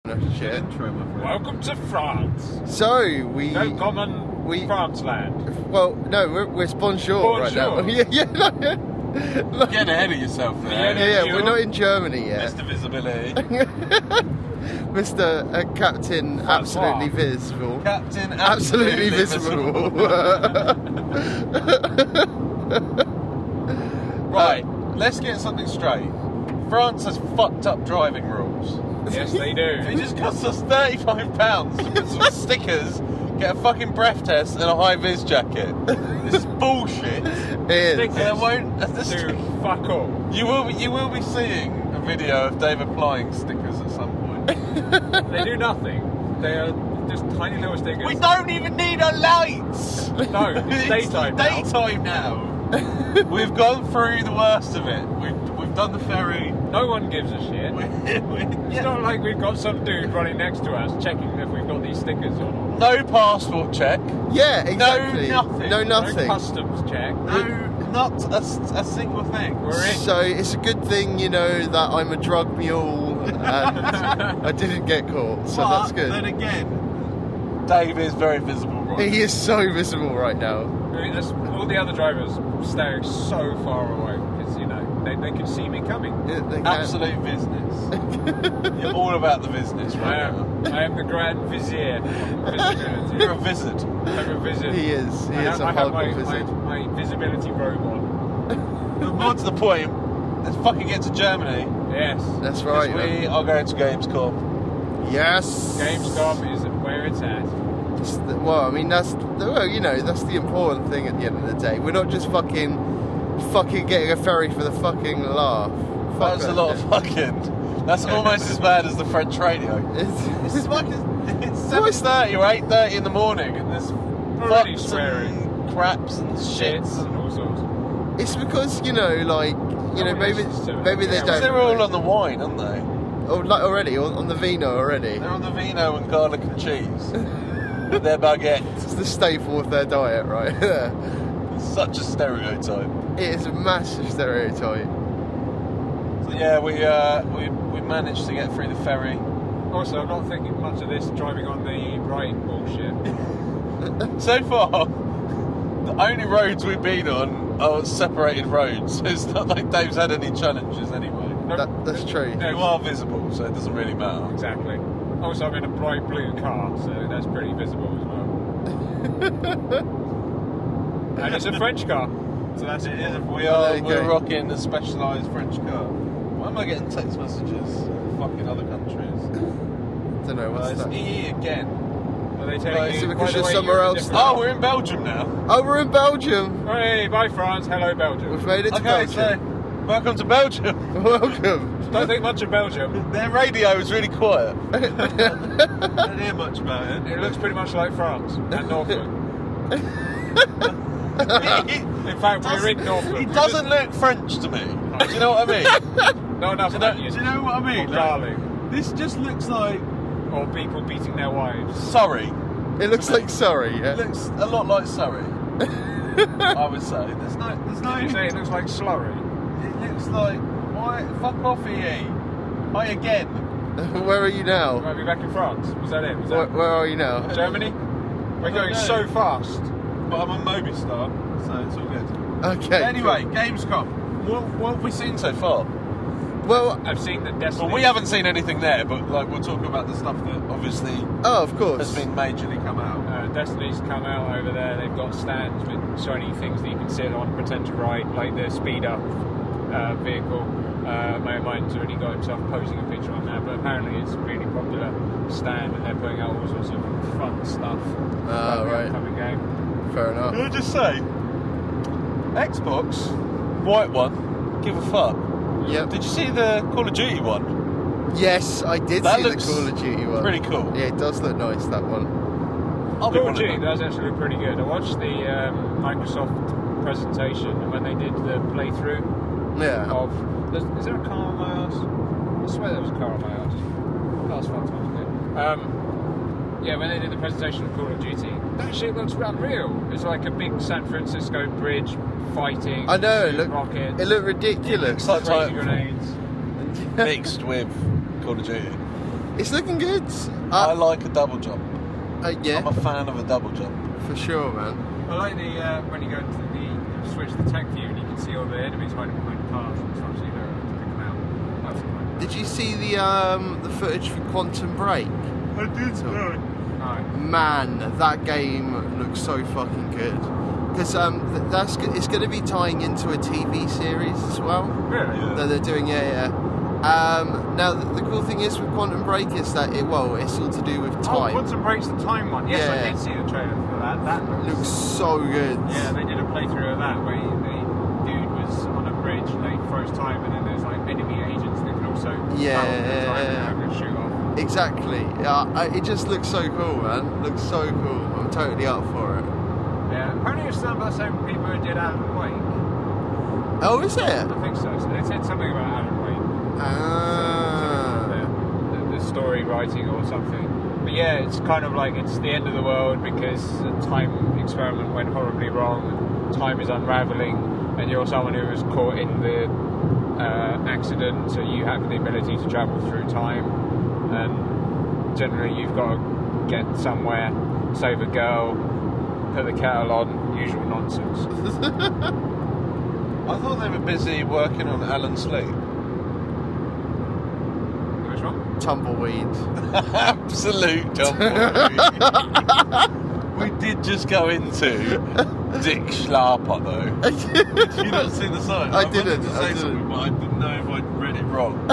Shit. Intro, my friend. Welcome to France. So we France land. Well, no, we're bonjour right now. Bonjour. Getting ahead of yourself there. Yeah, we're not in Germany yet. Mr. Visibility. Mr. Captain Absolutely Visible. Captain Absolutely Visible. Right, let's get something straight. France has fucked up driving rules. Yes, they do. It just costs us £35 to put some stickers, get a fucking breath test, and a high-vis jacket. This is bullshit. It is. Stickers do fuck all. You will be seeing a video of Dave applying stickers at some point. They do nothing. They are just tiny little stickers. We don't even need our lights. No, it's daytime now. Daytime now. We've gone through the worst of it. We've done the ferry. No one gives a shit. It's not like we've got some dude running next to us checking if we've got these stickers on. No passport check. Yeah, exactly. No nothing. No nothing. No customs check. No, not a single thing. We're in. So it's a good thing, you know, that I'm a drug mule and I didn't get caught. So that's good. Then again, Dave is very visible right He is so visible right now. I mean, all the other drivers staying so far away because, you know, they can see me coming. Yeah, they can. Absolute business. You're all about the business right now. I am the Grand Vizier of visibility. You're a wizard. I'm a wizard. He is. He is a I have hardcore wizard. my visibility robe on. More to the point, let's fucking get to Germany. Yes. That's right. We are going to Gamescom. Yes. Gamescom is where it's at. Well, I mean, that's the important thing at the end of the day. We're not just fucking getting a ferry for the fucking laugh. That's a lot of fucking. That's almost as bad as the French radio. It's 7:30 or 8:30 in the morning, and there's Already fucks swearing. and craps and shits. And all sorts. It's because maybe they don't. They're all on the wine, aren't they? Oh, like already on the vino already. They're on the vino and garlic and cheese. With their baguettes. It's the staple of their diet, right? It's such a stereotype. It is a massive stereotype. So yeah, we managed to get through the ferry. Also, I'm not thinking much of this driving on the right bullshit. So far, the only roads we've been on are separated roads. It's not like Dave's had any challenges anyway. That's true. You are visible, so it doesn't really matter. Exactly. Also, I'm in a bright blue car, so that's pretty visible as well. And it's a French car, so that's it. We're rocking a specialised French car. Why am I getting text messages from fucking other countries? Don't know what's It's that. EE again. Are they telling Is you, it because by the you're way, somewhere you're else? different- Oh, we're in Belgium now. Oh, we're in Belgium. Hey, bye France, hello Belgium. We've made it to Okay, Belgium. so welcome to Belgium. Welcome. Don't think much of Belgium. Their radio is really quiet. I don't hear much about it. It looks pretty much like France and Norfolk. In fact, we're in Norfolk. It doesn't look French to me. Do you know what I mean? No, enough Do you know what I mean? Or darling. This just looks like Or people beating their wives. Surrey. It looks like Surrey. Yeah. It looks a lot like Surrey. I would say. There's no. Did you say it looks like slurry? It looks like. Why? Fuck off, EE. Hi again. Where are you now? Might be back in France. Was that it? Was that Where are you now? Germany? We're going know. so fast. But I'm on Mobistar, so it's all good. Okay. Anyway, Gamescom. What have we seen so far? Well, I've seen the Destiny. Well, we haven't seen anything there, but like we'll talk about the stuff that obviously oh, of course. has been majorly come out. Destiny's come out over there. They've got stands with shiny things that you can sit on, pretend to ride, like the speed up vehicle. Mate of mine's already got himself posing a picture on that, but apparently it's a really popular stand and they're putting out all sorts of fun stuff about the right. upcoming game. Fair enough. Can I just say, Xbox, white one, give a fuck. Yep. Did you see the Call of Duty one? Yes, I did That see the looks Call of Duty one. pretty cool. Yeah, it does look nice, that one. I'll be Call one of of Duty them. does actually look pretty good. I watched the Microsoft presentation when they did the playthrough Yeah. of. Is there a car on my house? I swear there was a car on my house. That was fantastic. Yeah, when they did the presentation of Call of Duty, that shit looks unreal. It's like a big San Francisco bridge fighting. I know, rockets. it looked ridiculous. It looks like crazy grenades. mixed with Call of Duty. It's looking good. I like a double jump. Yeah, I'm a fan of a double jump. for sure, man. I like the when you go into the switch the tech view and you can see all the enemies hiding behind cars and stuff, so you don't have to pick them out. That's fine. Did you see the footage for Quantum Break? I did. No. Man, that game looks so fucking good. Because it's going to be tying into a TV series as well. Really? Yeah. That they're doing, yeah. Now the cool thing is with Quantum Break is that it's all to do with Oh, time. Quantum Break's the time one. Yes, Yeah. I did see the trailer for that. That Looks so good. Yeah, they did a playthrough of that where the dude was on a bridge and they froze time, and then there's like enemy agents that can also travel through time and have a shoot off. Exactly. It just looks so cool, man. Looks so cool. I'm totally up for it. Yeah, apparently it's done by the same people who did Alan Wake. Oh, is it? I think so. So they said something about Alan Wake. The story writing or something. But yeah, it's kind of like it's the end of the world because a time experiment went horribly wrong. Time is unraveling, and you're someone who was caught in the accident, so you have the ability to travel through time. And generally, you've got to get somewhere, save a girl, put the kettle on, usual nonsense. I thought they were busy working on Alan Sleep. What's wrong? Tumbleweed. Absolute tumbleweed. We did just go into Dick Schlarper though. Did you not see the sign? I wanted didn't, to I say didn't. something, but I didn't know if I'd read it wrong.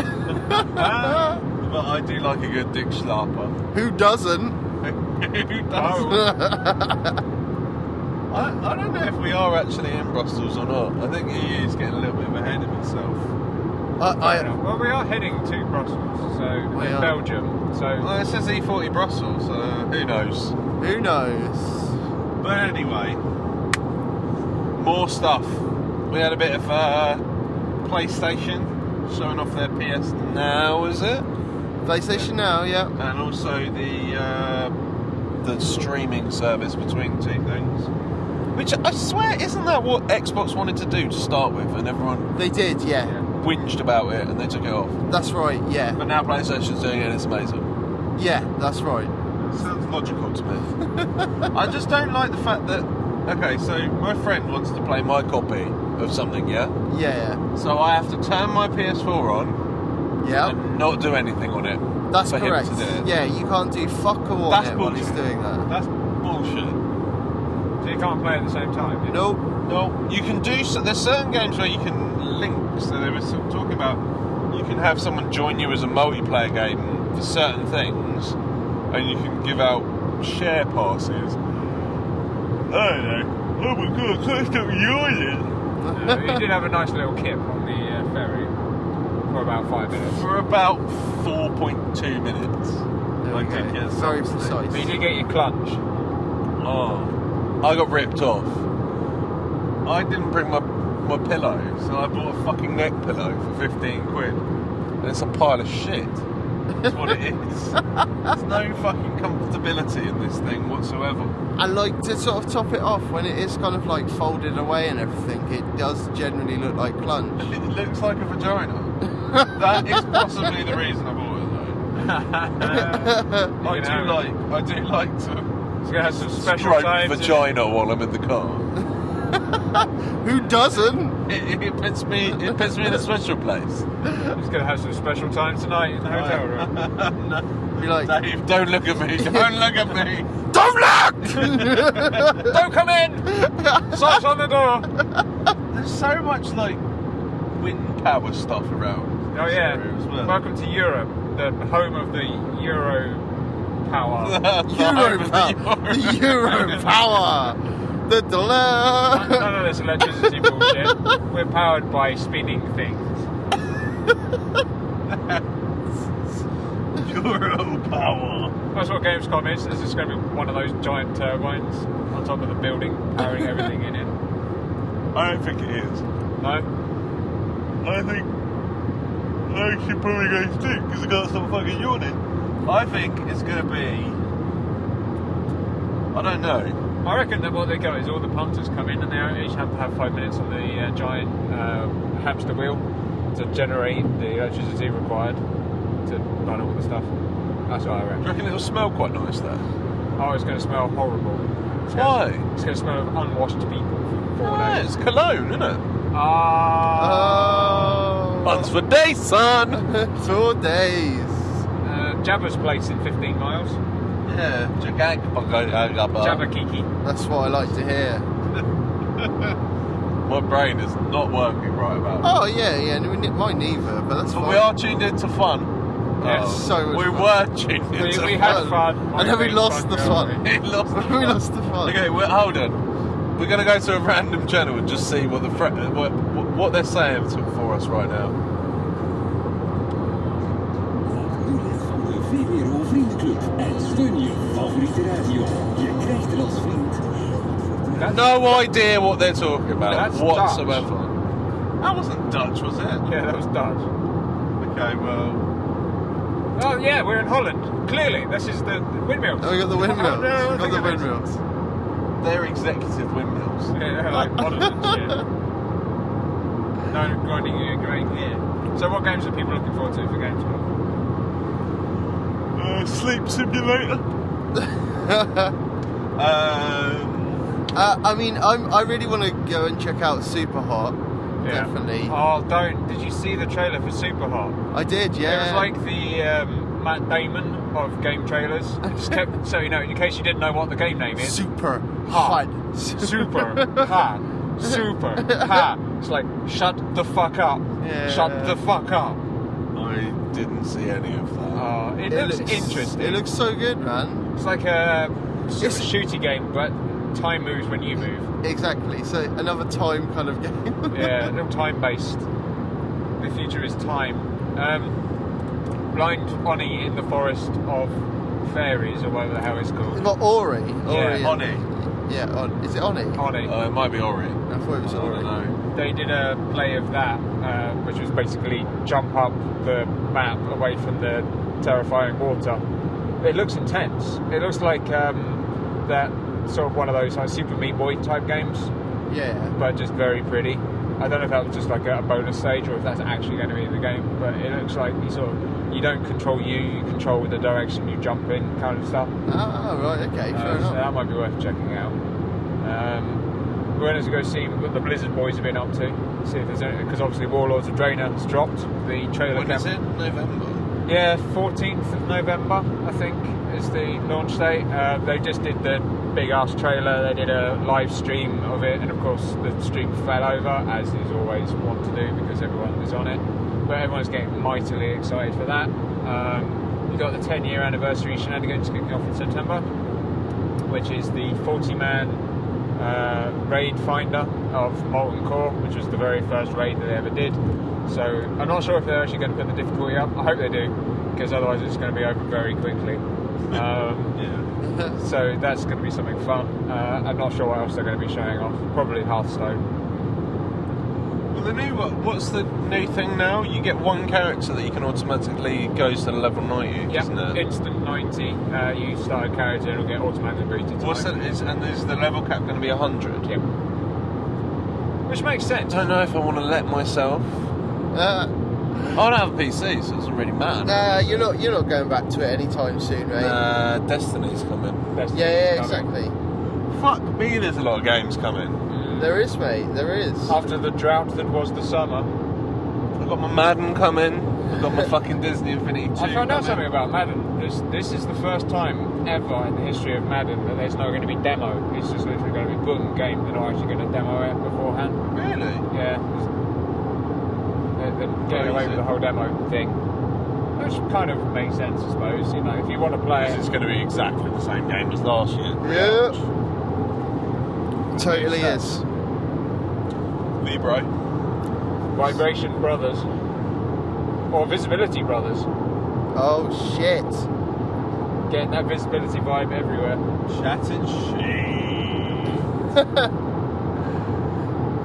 But I do like a good Dick Schlarper. Who doesn't? Who does? I don't know if we are actually in Brussels or not. I think EU is getting a little bit ahead of itself. Well, we are heading to Brussels, so We are. Belgium. So Well, it says E40 Brussels, so who knows? Who knows? But anyway, more stuff. We had a bit of PlayStation showing off their PS Now, is it? PlayStation Now, yeah. And also the streaming service between two things. Which I swear, isn't that what Xbox wanted to do to start with? And everyone They did, yeah. whinged about it and they took it off. That's right, yeah. But now PlayStation's doing it and it's amazing. Yeah, that's right. Sounds logical to me. I just don't like the fact that, okay, so my friend wants to play my copy of something, yeah? Yeah, So I have to turn my PS4 on yeah. and not do anything on it. That's for correct. Him to do it. Yeah, you can't do fuck all on That's it while he's bullshit. doing that. That's bullshit. So you can't play at the same time. You know? Nope. No, you can do. So there's certain games where you can link. So they were sort of talking about you can have someone join you as a multiplayer game for certain things, and you can give out share passes. I don't know. Oh my god, I can't stop yawning. You did have a nice little kip on the ferry for about 5 minutes. For about 4.2 minutes. There I we could go. get Very something. precise. But you did get your clutch. Oh, I got ripped off. I didn't bring my pillow, so I bought a fucking neck pillow for 15 quid. And it's a pile of shit. That's what it is. There's no fucking comfortability in this thing whatsoever. And like to sort of top it off, when it is kind of like folded away and everything, it does generally look like clunge. It looks like a vagina. That is possibly the reason I bought it though. I do like to It's going to have some special stroke times. vagina while I'm in the car. Who doesn't? It puts me in a special place. It's going to have some special time tonight in the hotel room. No. Be like, Dave, don't look at me. Don't look at me. don't look! Don't come in! Socks on the door! There's so much like wind power stuff around. Oh yeah. As well. Welcome to Europe, the home of the Euro power. Euro power! The Euro power! None of this electricity bullshit. We're powered by spinning things. Euro power. That's what Gamescom is. This is going to be one of those giant turbines on top of the building, powering everything in it. I don't think it is. No? I think I should probably go stick because I got some fucking yawning. I think it's going to be. I don't know. I reckon that what they go is all the punters come in and they each have to have 5 minutes on the giant hamster wheel to generate the electricity required to run all the stuff. That's what I Do reckon. you reckon it'll smell quite nice there? Oh, it's going to smell horrible. Why? It's going to smell of unwashed people for 4 days. It's cologne, isn't it? Oh. Once for days, son! 4 days. Jabba's place in 15 miles. Yeah, Jabba Kiki. That's what I like to hear. My brain is not working right about it. Oh yeah, mine neither, but that's But fine. we are tuned into fun. Yes. So much We fun. were tuned into We had fun. And then we lost the fun. We lost the We fun. lost the fun. Okay, hold on. We're going to go to a random channel and just see what what they're saying for us right now. Nu lid van de VPRO Vriendenclub en steun je favoriete radio. Je krijgt er als vriend. No idea what they're talking about That's whatsoever. That wasn't Dutch, was it? Yeah, that was Dutch. Okay, well. Oh yeah, we're in Holland. Clearly, this is the windmills. Oh, we got the windmills. Oh, no, We got the think of it. windmills. They're executive windmills. Yeah, they're like modern and shit. No grinding your grain here. So, what games are people looking forward to for Gamescom? Sleep simulator. I mean, I really want to go and check out Super Hot. Yeah. Definitely. Oh, don't! Did you see the trailer for Super Hot? I did, yeah. It was like the Matt Damon of game trailers. It just kept, so you know, in case you didn't know what the game name is. Super Hot. Hot. Super hot. Super hot. It's like, shut the fuck up. Yeah. Shut the fuck up. I didn't see any of that. It looks interesting. It looks so good, man. It's like a sort It's- of shooty game, but time moves when you move. Exactly. So another time kind of game. Yeah, a little time based. The future is time. Blind Oni in the forest of fairies, or whatever the hell it's called. Not Ori. Yeah, Oni. Yeah, is it Oni? Oni. It might be Ori. I thought it was I Ori. don't know. They did a play of that, which was basically jump up the map away from the terrifying water. It looks intense. It looks like that sort of one of those like Super Meat Boy type games, Yeah. but just very pretty. I don't know if that was just like a bonus stage or if that's actually going to be the game, but it looks like you don't control you control the direction you jump in, kind of stuff. Ah, right. Okay. Fair So enough. that might be worth checking out. We're going to go see what the Blizzard boys have been up to. See if there's any, because obviously Warlords of Draenor has dropped. The trailer. When is it? November? Yeah, 14th of November, I think, is the launch date. They just did the big ass trailer. They did a live stream of it, and of course the stream fell over, as is always want to do because everyone is on it. But everyone's getting mightily excited for that. You've got the 10-year anniversary shenanigans kicking off in September, which is the 40-man raid finder of Molten Core, which was the very first raid that they ever did. So I'm not sure if they're actually going to put the difficulty up. I hope they do, because otherwise it's going to be over very quickly. Yeah. So that's going to be something fun. I'm not sure what else they're going to be showing off. Probably Hearthstone. Well, what's the new thing now? You get one character that you can automatically goes to level 90, Yep, isn't it? instant 90. You start a character and it'll get automatically boosted to What's 90. that? And is the level cap going to be 100? Yep. Which makes sense. I don't know if I want to let myself. I don't have a PC, so it doesn't really matter. Nah, you're not going back to it anytime soon, mate. Destiny's coming. Destiny's Yeah, coming. exactly. Fuck me, there's a lot of games coming. There is, mate. There is. After the drought that was the summer. I've got my Madden coming. I've got my fucking Disney Infinity 2 I found out coming. something about Madden. This is the first time ever in the history of Madden that there's not going to be demo. It's just literally going to be boom, game. They're not actually going to demo it beforehand. Really? Yeah. They're getting away with the whole demo thing. Which kind of makes sense, I suppose. You know, if you want to play Because it's going to be exactly the same game as last year. Yeah. Totally Makes is. Vibro. Vibration Brothers. Or Visibility Brothers. Oh shit. Getting that visibility vibe everywhere. Chatting shit.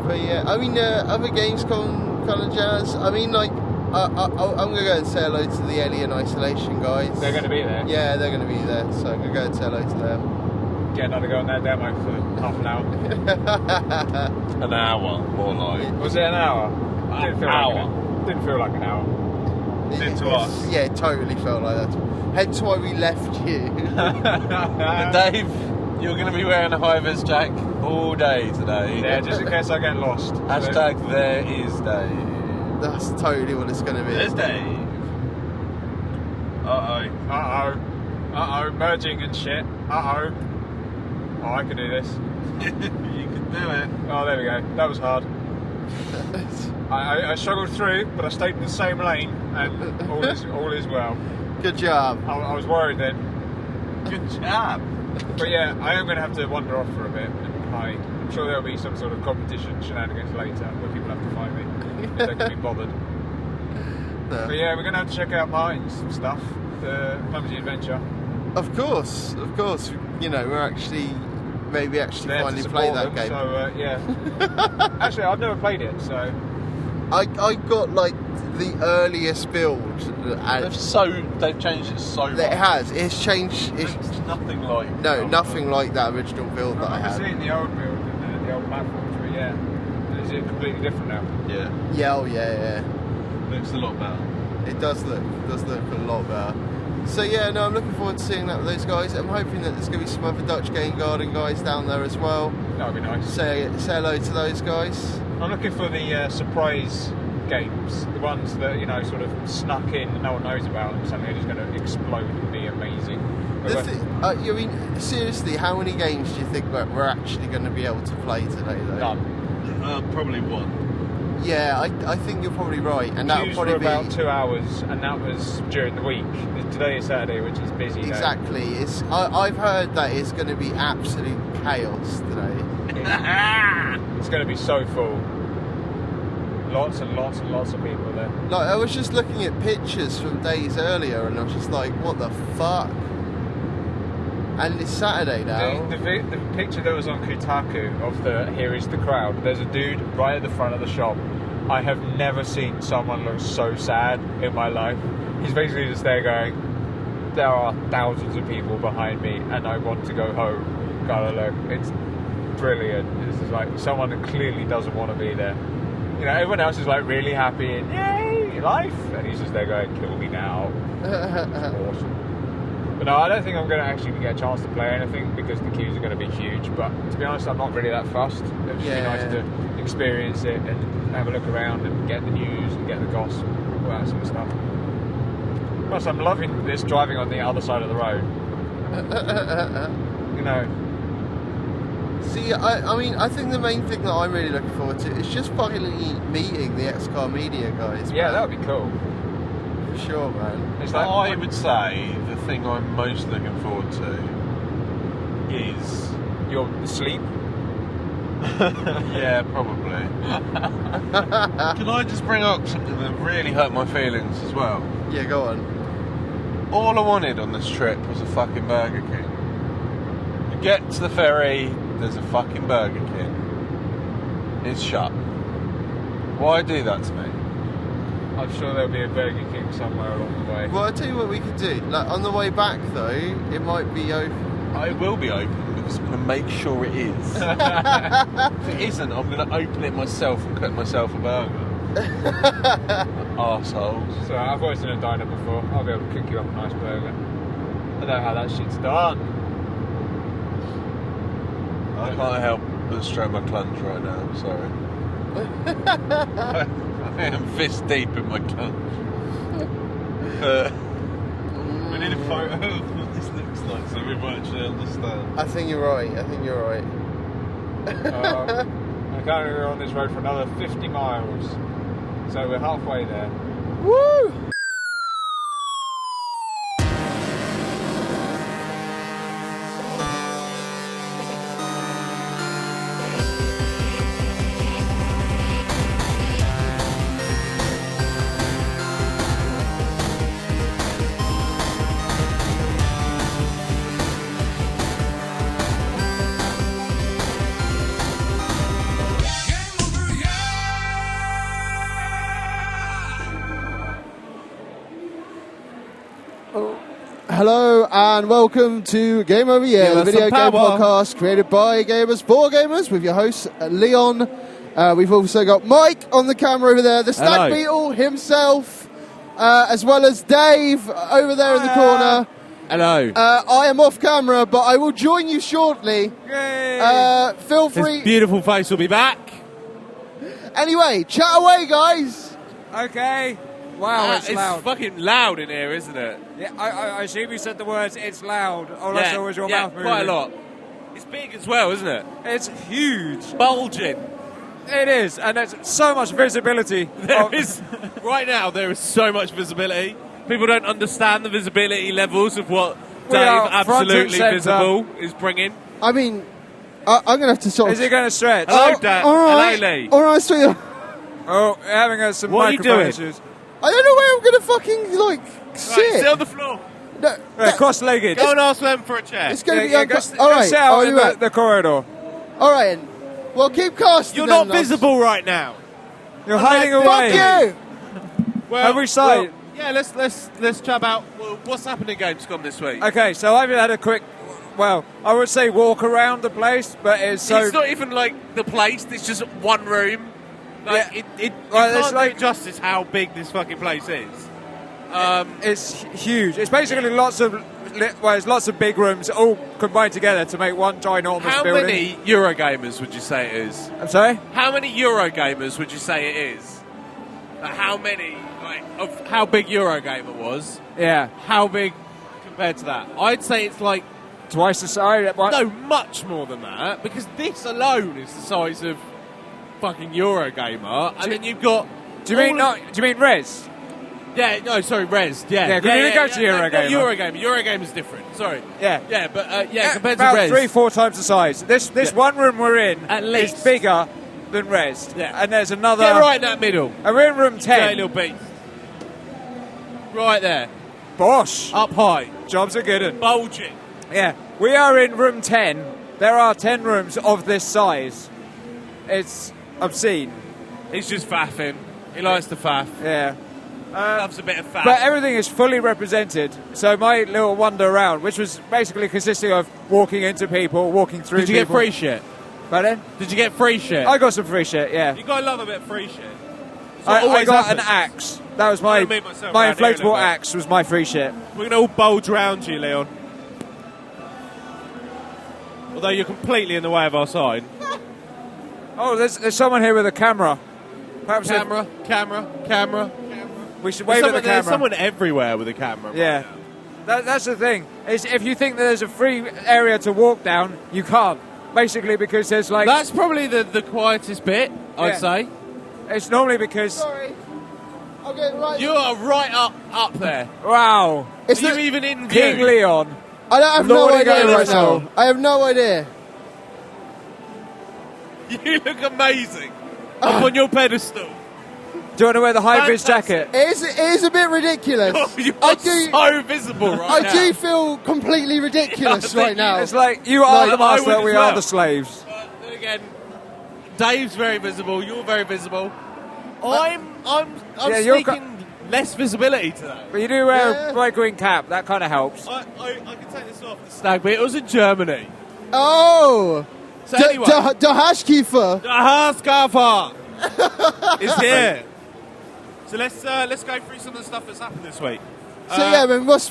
But yeah, I mean, other Gamescom kind of jazz. I mean, like, I'm gonna go and say hello to the Alien Isolation guys. They're going to be there. Yeah, they're gonna be there. So I'm gonna go and say hello to them. Get another go on that demo for half an hour. An hour, more like. Was it an hour? An hour. Didn't feel like an hour. Did to us. Yeah, it totally felt like that. Hence why we left you. And Dave, you're going to be wearing a high-vis jack all day today. Yeah, just in case I get lost. Hashtag there is Dave. That's totally what it's going to be. There's Dave. Uh-oh, merging and shit. Oh, I can do this. You can do it. Oh, there we go. That was hard. I struggled through, but I stayed in the same lane, and all is well. Good job. I was worried then. Good job. But yeah, I am going to have to wander off for a bit and hide. I'm sure there'll be some sort of competition shenanigans later where people have to find me if they can be bothered. No. But yeah, we're going to have to check out Martin's stuff, the Clumsy Adventure. Of course. You know, we're actually There finally to play support that them, game. So yeah. Actually, I've never played it, so I got like the earliest build. They've changed it so much. It has. It's changed. It's nothing like. nothing like that original build that I I've had. seen the old build and the old platforms, but yeah, is it completely different now? Yeah. Yeah, oh yeah. Looks a lot better. It does look a lot better. So yeah, no, I'm looking forward to seeing that with those guys. I'm hoping that there's going to be some other Dutch Game Garden guys down there as well. That would be nice. Say hello to those guys. I'm looking for the surprise games, the ones that, you know, sort of snuck in and no one knows about and suddenly are just going to explode and be amazing. I mean, seriously, how many games do you think that we're actually going to be able to play today, though? None. Probably one. Yeah, I think you're probably right, and that'll Queues probably for be about 2 hours, and that was during the week. Today is Saturday, which is busy. Exactly. I've heard that it's going to be absolute chaos today. It's going to be so full. Lots and lots and lots of people there. Like, I was just looking at pictures from days earlier, and I was just like, what the fuck? And it's Saturday now. The picture that was on Kotaku of here is the crowd. There's a dude right at the front of the shop. I have never seen someone look so sad in my life. He's basically just there going, there are thousands of people behind me and I want to go home. Gotta look. It's brilliant. This is like someone that clearly doesn't want to be there. You know, everyone else is like really happy and yay, life. And he's just there going, kill me now. It's awesome. But no, I don't think I'm going to actually get a chance to play anything because the queues are going to be huge. But to be honest, I'm not really that fussed. It'd just be nice to experience it and have a look around and get the news and get the gossip, all that sort of stuff. Plus, I'm loving this driving on the other side of the road. You know. See, I mean, I think the main thing that I'm really looking forward to is just finally meeting the XCar Media guys. Yeah, man. that would be cool. For sure, man. It's like, I would say the thing I'm most looking forward to is your sleep. yeah, probably. Can I just bring up something that really hurt my feelings as well? Yeah, go on. All I wanted on this trip was a fucking Burger King. You get to the ferry, there's a fucking Burger King. It's shut. Why do that to me? I'm sure there'll be a Burger King somewhere along the way. Well, I'll tell you what we could do. Like, on the way back, though, it might be open. It will be open because I'm going to make sure it is. If it isn't, I'm going to open it myself and cook myself a burger. Arseholes. So I've worked in a diner before. I'll be able to cook you up a nice burger. I know how that shit's done. I can't help but stroke my clunge right now, sorry. I am fist deep in my clunge. We need a photo of what this looks like so we might actually understand. I think you're right. I'm currently on this road for another 50 miles. So we're halfway there. Woo! Hello and welcome to Game Over Yeah, the video game podcast created by gamers for gamers with your host Leon. We've also got Mike on the camera over there, the Stag Beetle himself. as well as Dave over there in the corner. Hello. I am off camera, but I will join you shortly. Feel free. This beautiful face will be back. Anyway, chat away, guys. Okay. Wow, it's loud. It's fucking loud in here, isn't it? Yeah, I assume you said the words, it's loud. All I saw was your mouth moving. Quite a lot. It's big as well, isn't it? It's huge. Bulging. It is, and there's so much visibility. There is, right now, there is so much visibility. People don't understand the visibility levels of what We Dave are front and Absolutely centre. Visible is bringing. I mean, I'm going to have to sort of... Is it going to stretch? Hello, Dan. all right. Hello, Lee. All right, sweetheart. Oh, we're having some What are you microphone doing? issues. I don't know where I'm going to fucking, like, Right, sit. sit on the floor. No, Cross-legged. Go and ask them for a chair. it's going to be Go uncomfortable. All right, sit out are in you right? the corridor. All right, then. Well, keep casting. You're then, not lads. visible right now. You're hiding Fuck away. you! Every side. Yeah, let's chat about what's happening at Gamescom this week. Okay, so I've had a quick, well, I would say walk around the place, but it's so... It's not even like the place. It's just one room. Like Yeah. it Well, you it's can't like- do justice how big this fucking place is. It's huge. It's basically lots of big rooms all combined together to make one ginormous How building. many Eurogamers would you say it is? I'm sorry? How many Eurogamers would you say it is? Like how many? Like of how big Eurogamer was? Yeah. How big compared to that? I'd say it's like Twice the size. no, much more than that because this alone is the size of fucking Eurogamer, and then you've got. Do you mean Res? Yeah, no, sorry, Res. Yeah, Yeah, 'cause you didn't go to Eurogamer. No, Eurogamer. Eurogamer's different. Sorry. Yeah. Yeah, but compared about to Res. 3-4 times the size. This Yeah. one room we're in At is least. bigger than Res. Yeah. And there's another. Get right in that middle. And we're in room Okay, 10. little beast. Right there. Bosh. Up high. Jobs are good. And Bulging. yeah, we are in room 10. There are 10 rooms of this size. It's obscene. He's just faffing. He likes to faff. Yeah. Loves a bit of faff. But everything is fully represented. So my little wander around, which was basically consisting of walking into people, walking through Did you get people. free shit? Pardon? Did you get free shit? I got some free shit, yeah. You gotta love a bit of free shit. It's I what always got happens. an axe. That was my I'm gonna meet myself my around here in a inflatable bit. axe was my free shit. We're gonna all bulge round you, Leon. Although you're completely in the way of our sign. Oh, there's someone here with a camera. Perhaps if Camera. we should There's wave at the there's camera. someone everywhere with a camera. Yeah. That's the thing. Is if you think that there's a free area to walk down, you can't. Basically because there's like That's probably the quietest bit, I'd Yeah. say. it's normally because Sorry. Okay, right. You are right up there. wow, It's Are you the- even in King view? Leon. I have no Lord idea again, right now. Russell. I have no idea. You look amazing. Up on your pedestal. Do you want to wear the high vis Fantastic. jacket? It is a bit ridiculous. You I are do. so visible right I now. do feel completely ridiculous Yeah, I right think now. It's like you are Like, the I master, would we as are well. the slaves. But then again, Dave's very visible. You're very visible. I'm Yeah, you're sneaking less visibility today. But you do wear Yeah. a bright green cap. That kind of helps. I can take this off the stag, but it was in Germany. Oh, So anyway, the Hashkeeper. the Haskafar is here. So let's go through some of the stuff that's happened this week. So yeah, man, what's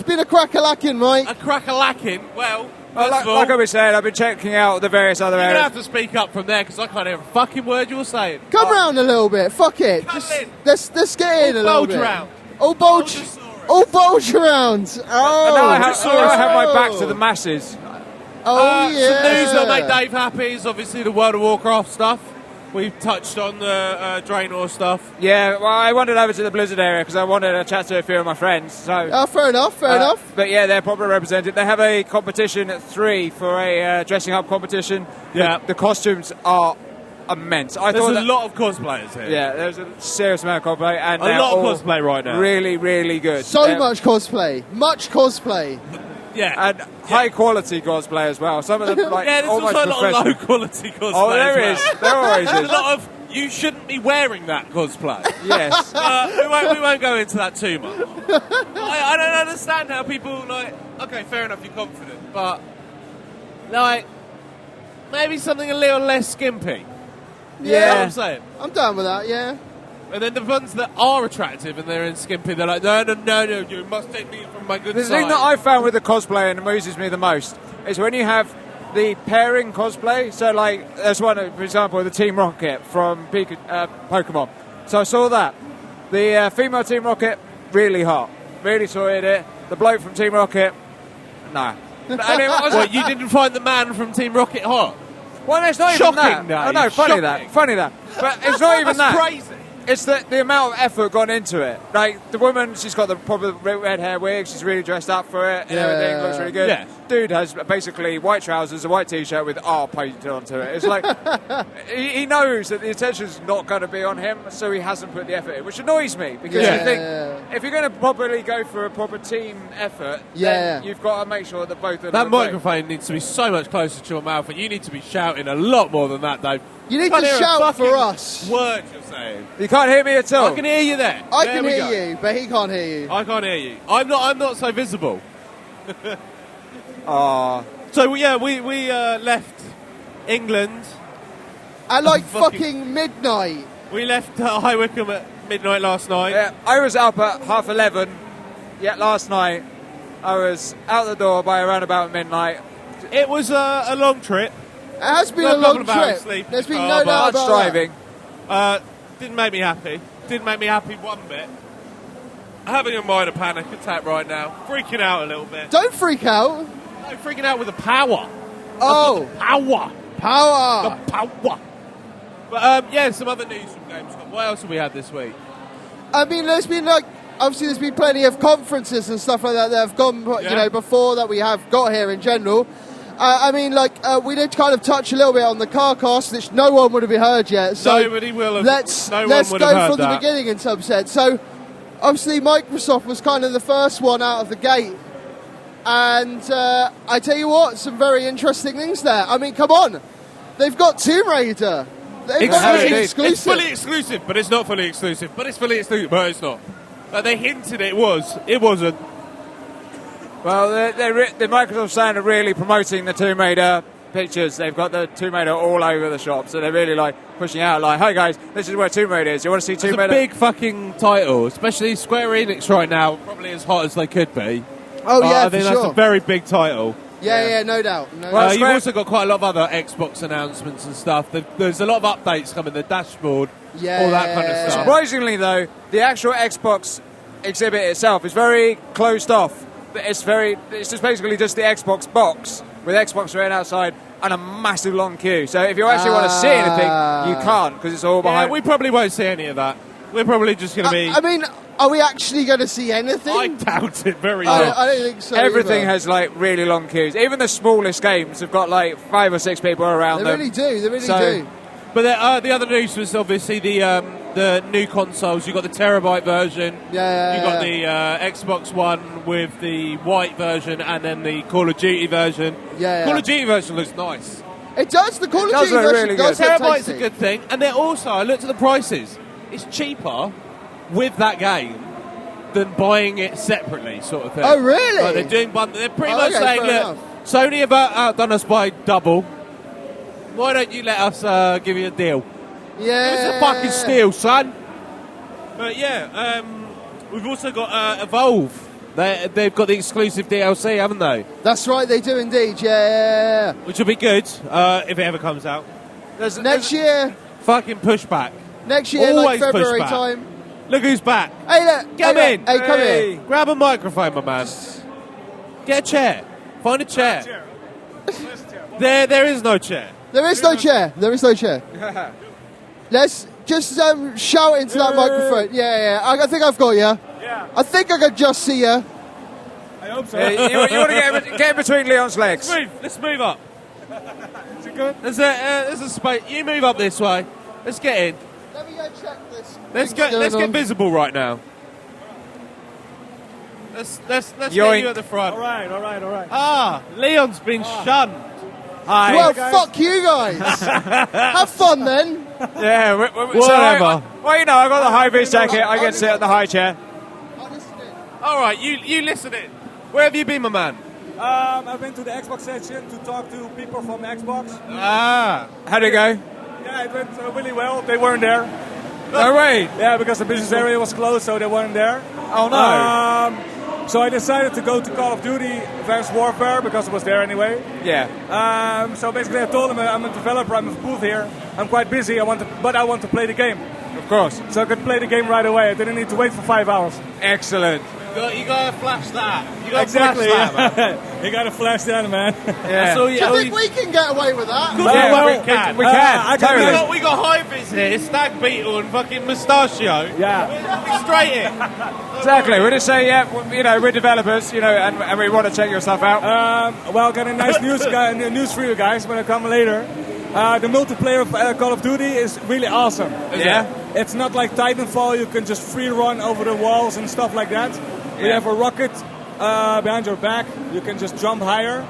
been a crack-a-lacking, mate? A crack-a-lacking. Well, Well, first of all, like I was saying, I've been checking out the various other you're gonna areas. have to speak up from there because I can't hear a fucking word you're saying. Come round a little bit. Fuck it. Come Just in. let's get in a little Bulge bit. around. Oh, bulge. Bulgesaurus. Oh, bulge around. Oh, And now I have my back oh. to the masses. Oh yeah. Some news that made Dave happy is obviously the World of Warcraft stuff. We've touched on the Draenor stuff. Yeah, well, I wandered over to the Blizzard area because I wanted to chat to a few of my friends. So, Oh, fair enough. Fair enough. But yeah, they're properly represented. They have a competition at 3 for a dressing up competition. Yeah. The costumes are immense. I There's thought a that, lot of cosplayers here. Yeah, there's a serious amount of cosplay, and A they're lot of all cosplay right now. Really, really good. So They're- much cosplay. Much cosplay. Yeah. and high quality cosplay as well. Some of them like Yeah, there's almost also a lot of professional. low quality cosplay. Oh, there as is. well. There always There's is. a lot of you shouldn't be wearing that cosplay. Yes. We won't go into that too much. I don't understand how people like. Okay, fair enough, you're confident, but like maybe something a little less skimpy. You know what Yeah. I'm saying? I'm down with that. Yeah. And then the ones that are attractive and they're in skimpy, they're like, no, you must take me from my good The side. thing that I found with the cosplay and amuses me the most is when you have the pairing cosplay. So, like, there's one, for example, the Team Rocket from Pokemon. So I saw that. The female Team Rocket, really hot. Really sorted it. The bloke from Team Rocket, nah. And it was, What, you didn't find the man from Team Rocket hot? well, it's not Shocking, even that. Dave, Oh, no, funny shocking. that. But it's not even That's that. crazy. It's the amount of effort gone into it. Like, the woman, she's got the proper red hair wig, she's really dressed up for it, and everything looks really good. Yeah. Dude has basically white trousers, a white t-shirt with R painted onto it. It's like, he knows that the attention's not going to be on him, so he hasn't put the effort in, which annoys me, because you think, if you're going to properly go for a proper team effort, then you've got to make sure that both of them That are great. microphone needs to be so much closer to your mouth, and you need to be shouting a lot more than that, Dave. You need Can't to hear a shout fucking for us. Word you're saying. You can't hear me at all. I can hear you there. I There can we hear go. you, but he can't hear you. I can't hear you. I'm not so visible. Aw. So yeah, we left England. At like Fucking- fucking midnight. We left High Wycombe at midnight last night. Yeah, I was up at 11:30. Yet last night, I was out the door by around about midnight. It was a long trip. It has been Got a a couple long of hours trip. sleep in There's the been car, no but- doubt Much about driving. Didn't make me happy. Didn't make me happy one bit. Having a minor panic attack right now. Freaking out a little bit. that. Don't freak out. No, freaking out with the power. Oh, Power. power. The power. But yeah, some other news from Gamescom. What else have we had this week? I mean, there's been obviously there's been plenty of conferences and stuff like that that have gone, before that we have got here in general. I mean, we did kind of touch a little bit on the car cast, which no one would have heard yet. So Nobody will have. let's no one let's would go have heard from the that. beginning in some sense. So obviously Microsoft was kind of the first one out of the gate, and I tell you what, some very interesting things there. I mean, come on, they've got Tomb Raider. They've got Exclusive. it It's exclusive. fully exclusive, but it's not fully exclusive. But it's fully exclusive, but it's not. They hinted it was. It wasn't. Well, the Microsoft stand are really promoting the Tomb Raider pictures. They've got the Tomb Raider all over the shop, so they're really pushing out hey guys, this is where Tomb Raider is. You want to see It's Tomb a Raider? big fucking title, especially Square Enix right now, probably as hot as they could be. Oh yeah, I think for that's sure. a very big title. Yeah, no doubt. No Well, doubt. You've Square- also got quite a lot of other Xbox announcements and stuff. There's a lot of updates coming, the dashboard, Yeah. all that kind of stuff. Surprisingly, though, the actual Xbox exhibit itself is very closed off. It's just basically just the Xbox box with Xbox written outside and a massive long queue. So if you actually want to see anything, you can't because it's all Yeah, behind. we probably won't see any of that. We're probably just going to be... I mean, are we actually going to see anything? I doubt it very I much. don't think so. Everything either. has really long queues. Even the smallest games have got 5 or 6 people around They them. really do. They really So- do. But the other news was obviously the new consoles. You've got the terabyte version. Yeah. You've got the Xbox One with the white version and then the Call of Duty version. Yeah. Call of Duty version looks nice. It does. The Call of does Duty look version really does good. look Terabyte's tasty. a good thing. And they're also, I looked at the prices. It's cheaper with that game than buying it separately, sort of thing. Oh, really? Like, they're doing they're pretty Oh, much okay, saying, fair look, enough. Sony have outdone us by double. Why don't you let us give you a deal? Yeah. It's a fucking steal, son. But yeah, we've also got Evolve. They've got the exclusive DLC, haven't they? That's right. They do indeed. Yeah. Which will be good if it ever comes out. Next year. Fucking pushback. Next year, Always like February pushback. time. Look who's back. Hey, look. Come hey, in. look. Hey, come here. Grab a microphone, my man. Get a chair. Find a chair. There is no chair. There is no chair. There is no chair. Let's just shout into that microphone. Yeah. I think I've got you. Yeah, I think I could just see you. I hope so. you want to get in between Leon's legs. Let's move up. Is it good? There's a space. You move up this way. Let's get in. Let me go check this. Let's get visible right now. Let's get Yoink. you at the front. All right. Ah, Leon's been shunned. Hi. Well, guys. fuck you guys. Have fun then. Yeah, Whatever. Well, I got the high vis jacket. I get to sit in the high chair. All right, you listen in. Where have you been, my man? I've been to the Xbox section to talk to people from Xbox. Ah, How'd it go? Yeah, it went really well. They weren't there. No way. Yeah, because the business area was closed, so they weren't there. Oh no. So I decided to go to Call of Duty Advanced Warfare because it was there anyway. Yeah. So basically, I told them I'm a developer. I'm a booth here. I'm quite busy. But I want to play the game. Of course. So I could play the game right away. I didn't need to wait for 5 hours. Excellent. You gotta flash that. You gotta Exactly. flash that, man. You gotta flash that, man. Yeah. Do you think we can get away with that? We can. We can. Totally. We got hybrids here, Stag Beetle and fucking Mustachio. Yeah. We're straight in. Exactly. We're just saying, we're developers, and we want to check your stuff out. Well, got a nice news for you guys when I come later. The multiplayer of Call of Duty is really awesome. Yeah. It's not like Titanfall. You can just free run over the walls and stuff like that. We have a rocket behind your back. You can just jump higher.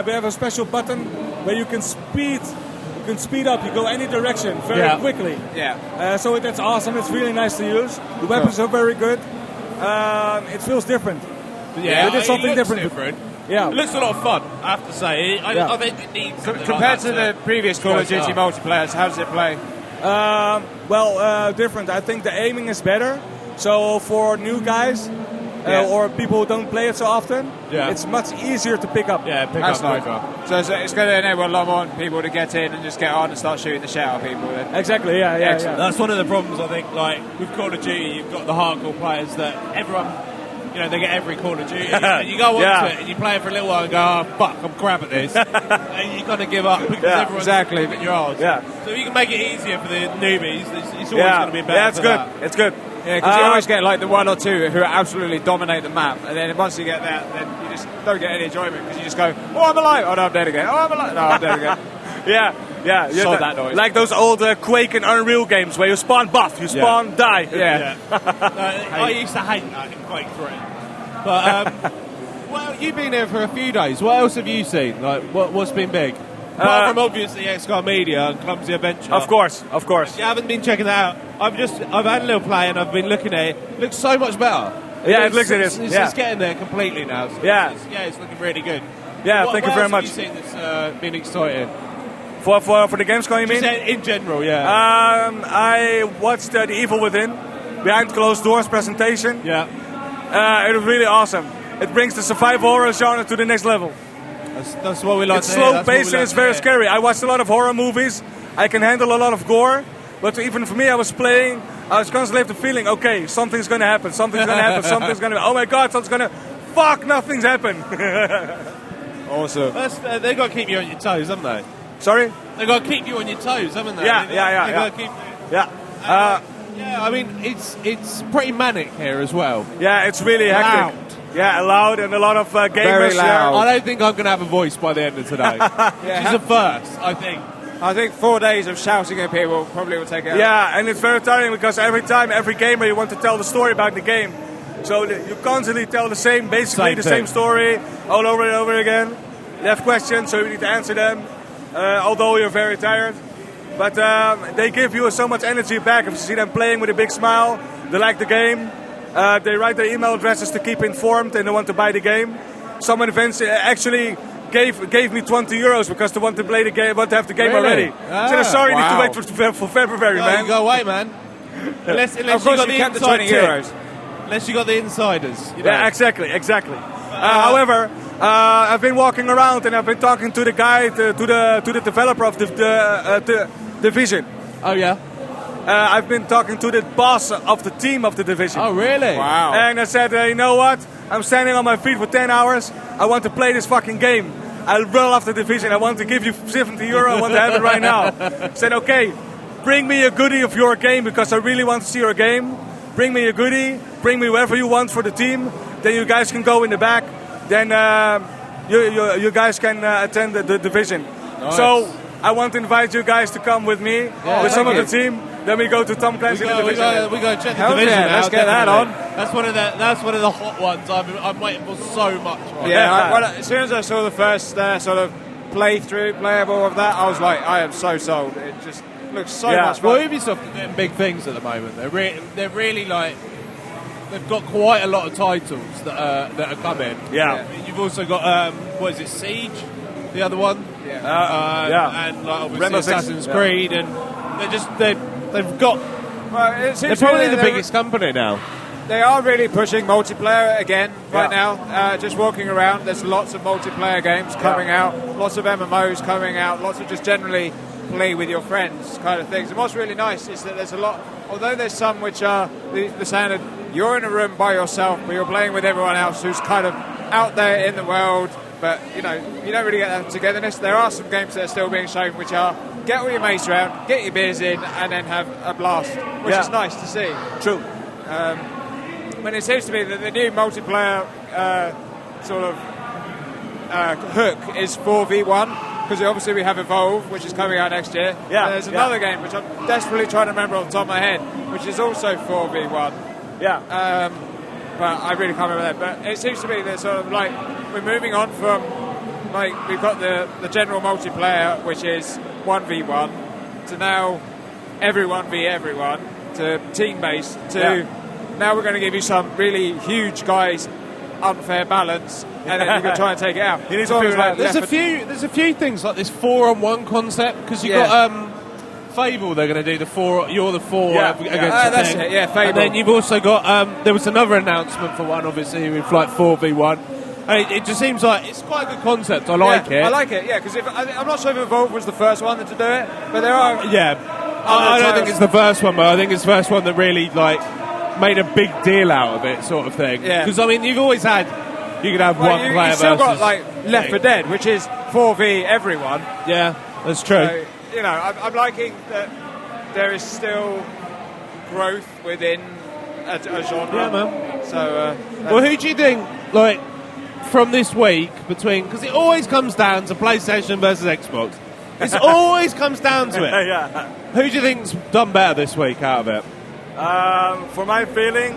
We have a special button where you can speed. You can speed up. You go any direction very quickly. Yeah. So that's awesome. It's really nice to use. The weapons are very good. It feels different. Yeah, it is something looks different. Yeah. It looks a lot of fun, I have to say. I think it needs something Compared like to that the previous Call of Duty multiplayers, how does it play? Different. I think the aiming is better. So for new guys or people who don't play it so often, it's much easier to pick up. Yeah, pick That's up. nice. So it's going to enable a lot more people to get in and just get on and start shooting the shit out of people. Then. Exactly. Yeah. Excellent. That's one of the problems, I think, like with Call of Duty, you've got the hardcore players that everyone, they get every Call of Duty. And you go on to it and you play it for a little while and go, oh, fuck, I'm crap at this. And you kind of give up because everyone's exactly. your arse. Yeah. So if you can make it easier for the newbies, it's always going to be better. Yeah, it's for good. that. It's good. Yeah, because you always get like the one or two who absolutely dominate the map, and then once you get that, then you just don't get any enjoyment because you just go, oh, I'm alive. Oh, no, I'm dead again. Oh, I'm alive. No, I'm dead again. Yeah. Sod that noise. Like those old Quake and Unreal games where you spawn buff, you spawn die. Yeah. I used to hate that in Quake 3. But, well, you've been here for a few days. What else have you seen? Like, what's been big? Apart from obviously XCOM Media and Clumsy Adventure. Of course. You haven't been checking that out. I've had a little play and I've been looking at it. It looks so much better. It's getting there completely now. So it's looking really good. Yeah, thank you very much. What else have you seen that's been exciting? For the Gamescom, you mean? In general, yeah. I watched The Evil Within, behind closed doors presentation. Yeah. It was really awesome. It brings the survival horror genre to the next level. That's what we like It's to hear. slow paced and it's very scary. I watched a lot of horror movies. I can handle a lot of gore. But even for me, I was constantly have the feeling, okay, something's going to happen, oh my God, something's going to, fuck, nothing's happened. Awesome. They've got to keep you on your toes, haven't they? Sorry? They've got to keep you on your toes, haven't they? Yeah. I mean, it's pretty manic here as well. Yeah, it's really hectic. Yeah, loud and a lot of gamers. Very loud. I don't think I'm going to have a voice by the end of today. She's a first, I think. I think 4 days of shouting at people probably will take it out. Yeah, and it's very tiring because every gamer you want to tell the story about the game. So you constantly tell the same story all over and over again. You have questions, so you need to answer them, although you're very tired. But they give you so much energy back. If you see them playing with a big smile, they like the game. They write their email addresses to keep informed and they want to buy the game. Some events actually gave me 20 euros because they want to play the game, want to have the game already. So sorry, you need to wait for February, man. You go away, man. Unless of you course got you the kept the inside 20 tip. euros. Unless you got the insiders. Yeah, exactly. However, I've been walking around and I've been talking to the guy, to the developer of the Division. Oh yeah. I've been talking to the boss of the team of the Division. Oh really? Wow. And I said, you know what? I'm standing on my feet for 10 hours. I want to play this fucking game. I love the Division. I want to give you 70 euro. I want to have it right now. I said, okay, bring me a goodie of your game because I really want to see your game. Bring me a goodie. Bring me whatever you want for the team. Then you guys can go in the back. Then you guys can attend the Division. Nice. So I want to invite you guys to come with me, with some of the team. Then we go to Tom Clancy in the Division. We go check the Hell Division yeah, out, let's get that on. That's one of the hot ones I'm waiting for so much. Right? Yeah, as soon as I saw the first sort of playable of that, I was like, I am so sold. It just looks so much fun. Well, Ubisoft are doing big things at the moment. They're really like, they've got quite a lot of titles that are coming. Yeah. You've also got what is it, Siege, the other one? Yeah. And like obviously Rainbow Six. Assassin's Creed, and they've got Well, it They're seems probably really the biggest company now. They are really pushing multiplayer again right now. Just walking around, there's lots of multiplayer games coming out, lots of MMOs coming out, lots of just generally play with your friends kind of things. And what's really nice is that there's a lot, although there's some which are the standard, you're in a room by yourself, but you're playing with everyone else who's kind of out there in the world, but you don't really get that togetherness. There are some games that are still being shown which are get all your mates around, get your beers in, and then have a blast, which is nice to see. True. But it seems to me that the new multiplayer hook is 4v1, because obviously we have Evolve, which is coming out next year. Yeah. And there's another game which I'm desperately trying to remember off the top of my head, which is also 4v1. Yeah. But I really can't remember that. But it seems to me that sort of like we're moving on from like we've got the general multiplayer, which is 1v1, to now everyone v everyone, to team-based, to now we're going to give you some really huge guys unfair balance, and then you can try and take it out. You need to figure it out. There's a few things like this 4-on-1 concept, because you've got Fable. They're going to do the 4. You're the 4 against the that's thing. it. Yeah, Fable. And then you've also got there was another announcement for one, obviously, with like 4v1. And it just seems like it's quite a good concept. I like it. I like it. Yeah, because I'm not sure if Evolve was the first one to do it, but there are. Yeah, I don't think it's the first one, but I think it's the first one that really like made a big deal out of it, sort of thing. Yeah. Because I mean, you've always had you could have one player You've still versus got like Left 4 Dead, which is 4v everyone. Yeah, that's true. So, I'm liking that there is still growth within a genre. Yeah, man. So, well, who do you think, like, from this week between? Because it always comes down to PlayStation versus Xbox. It always comes down to it. Yeah. Who do you think's done better this week out of it? For my feeling,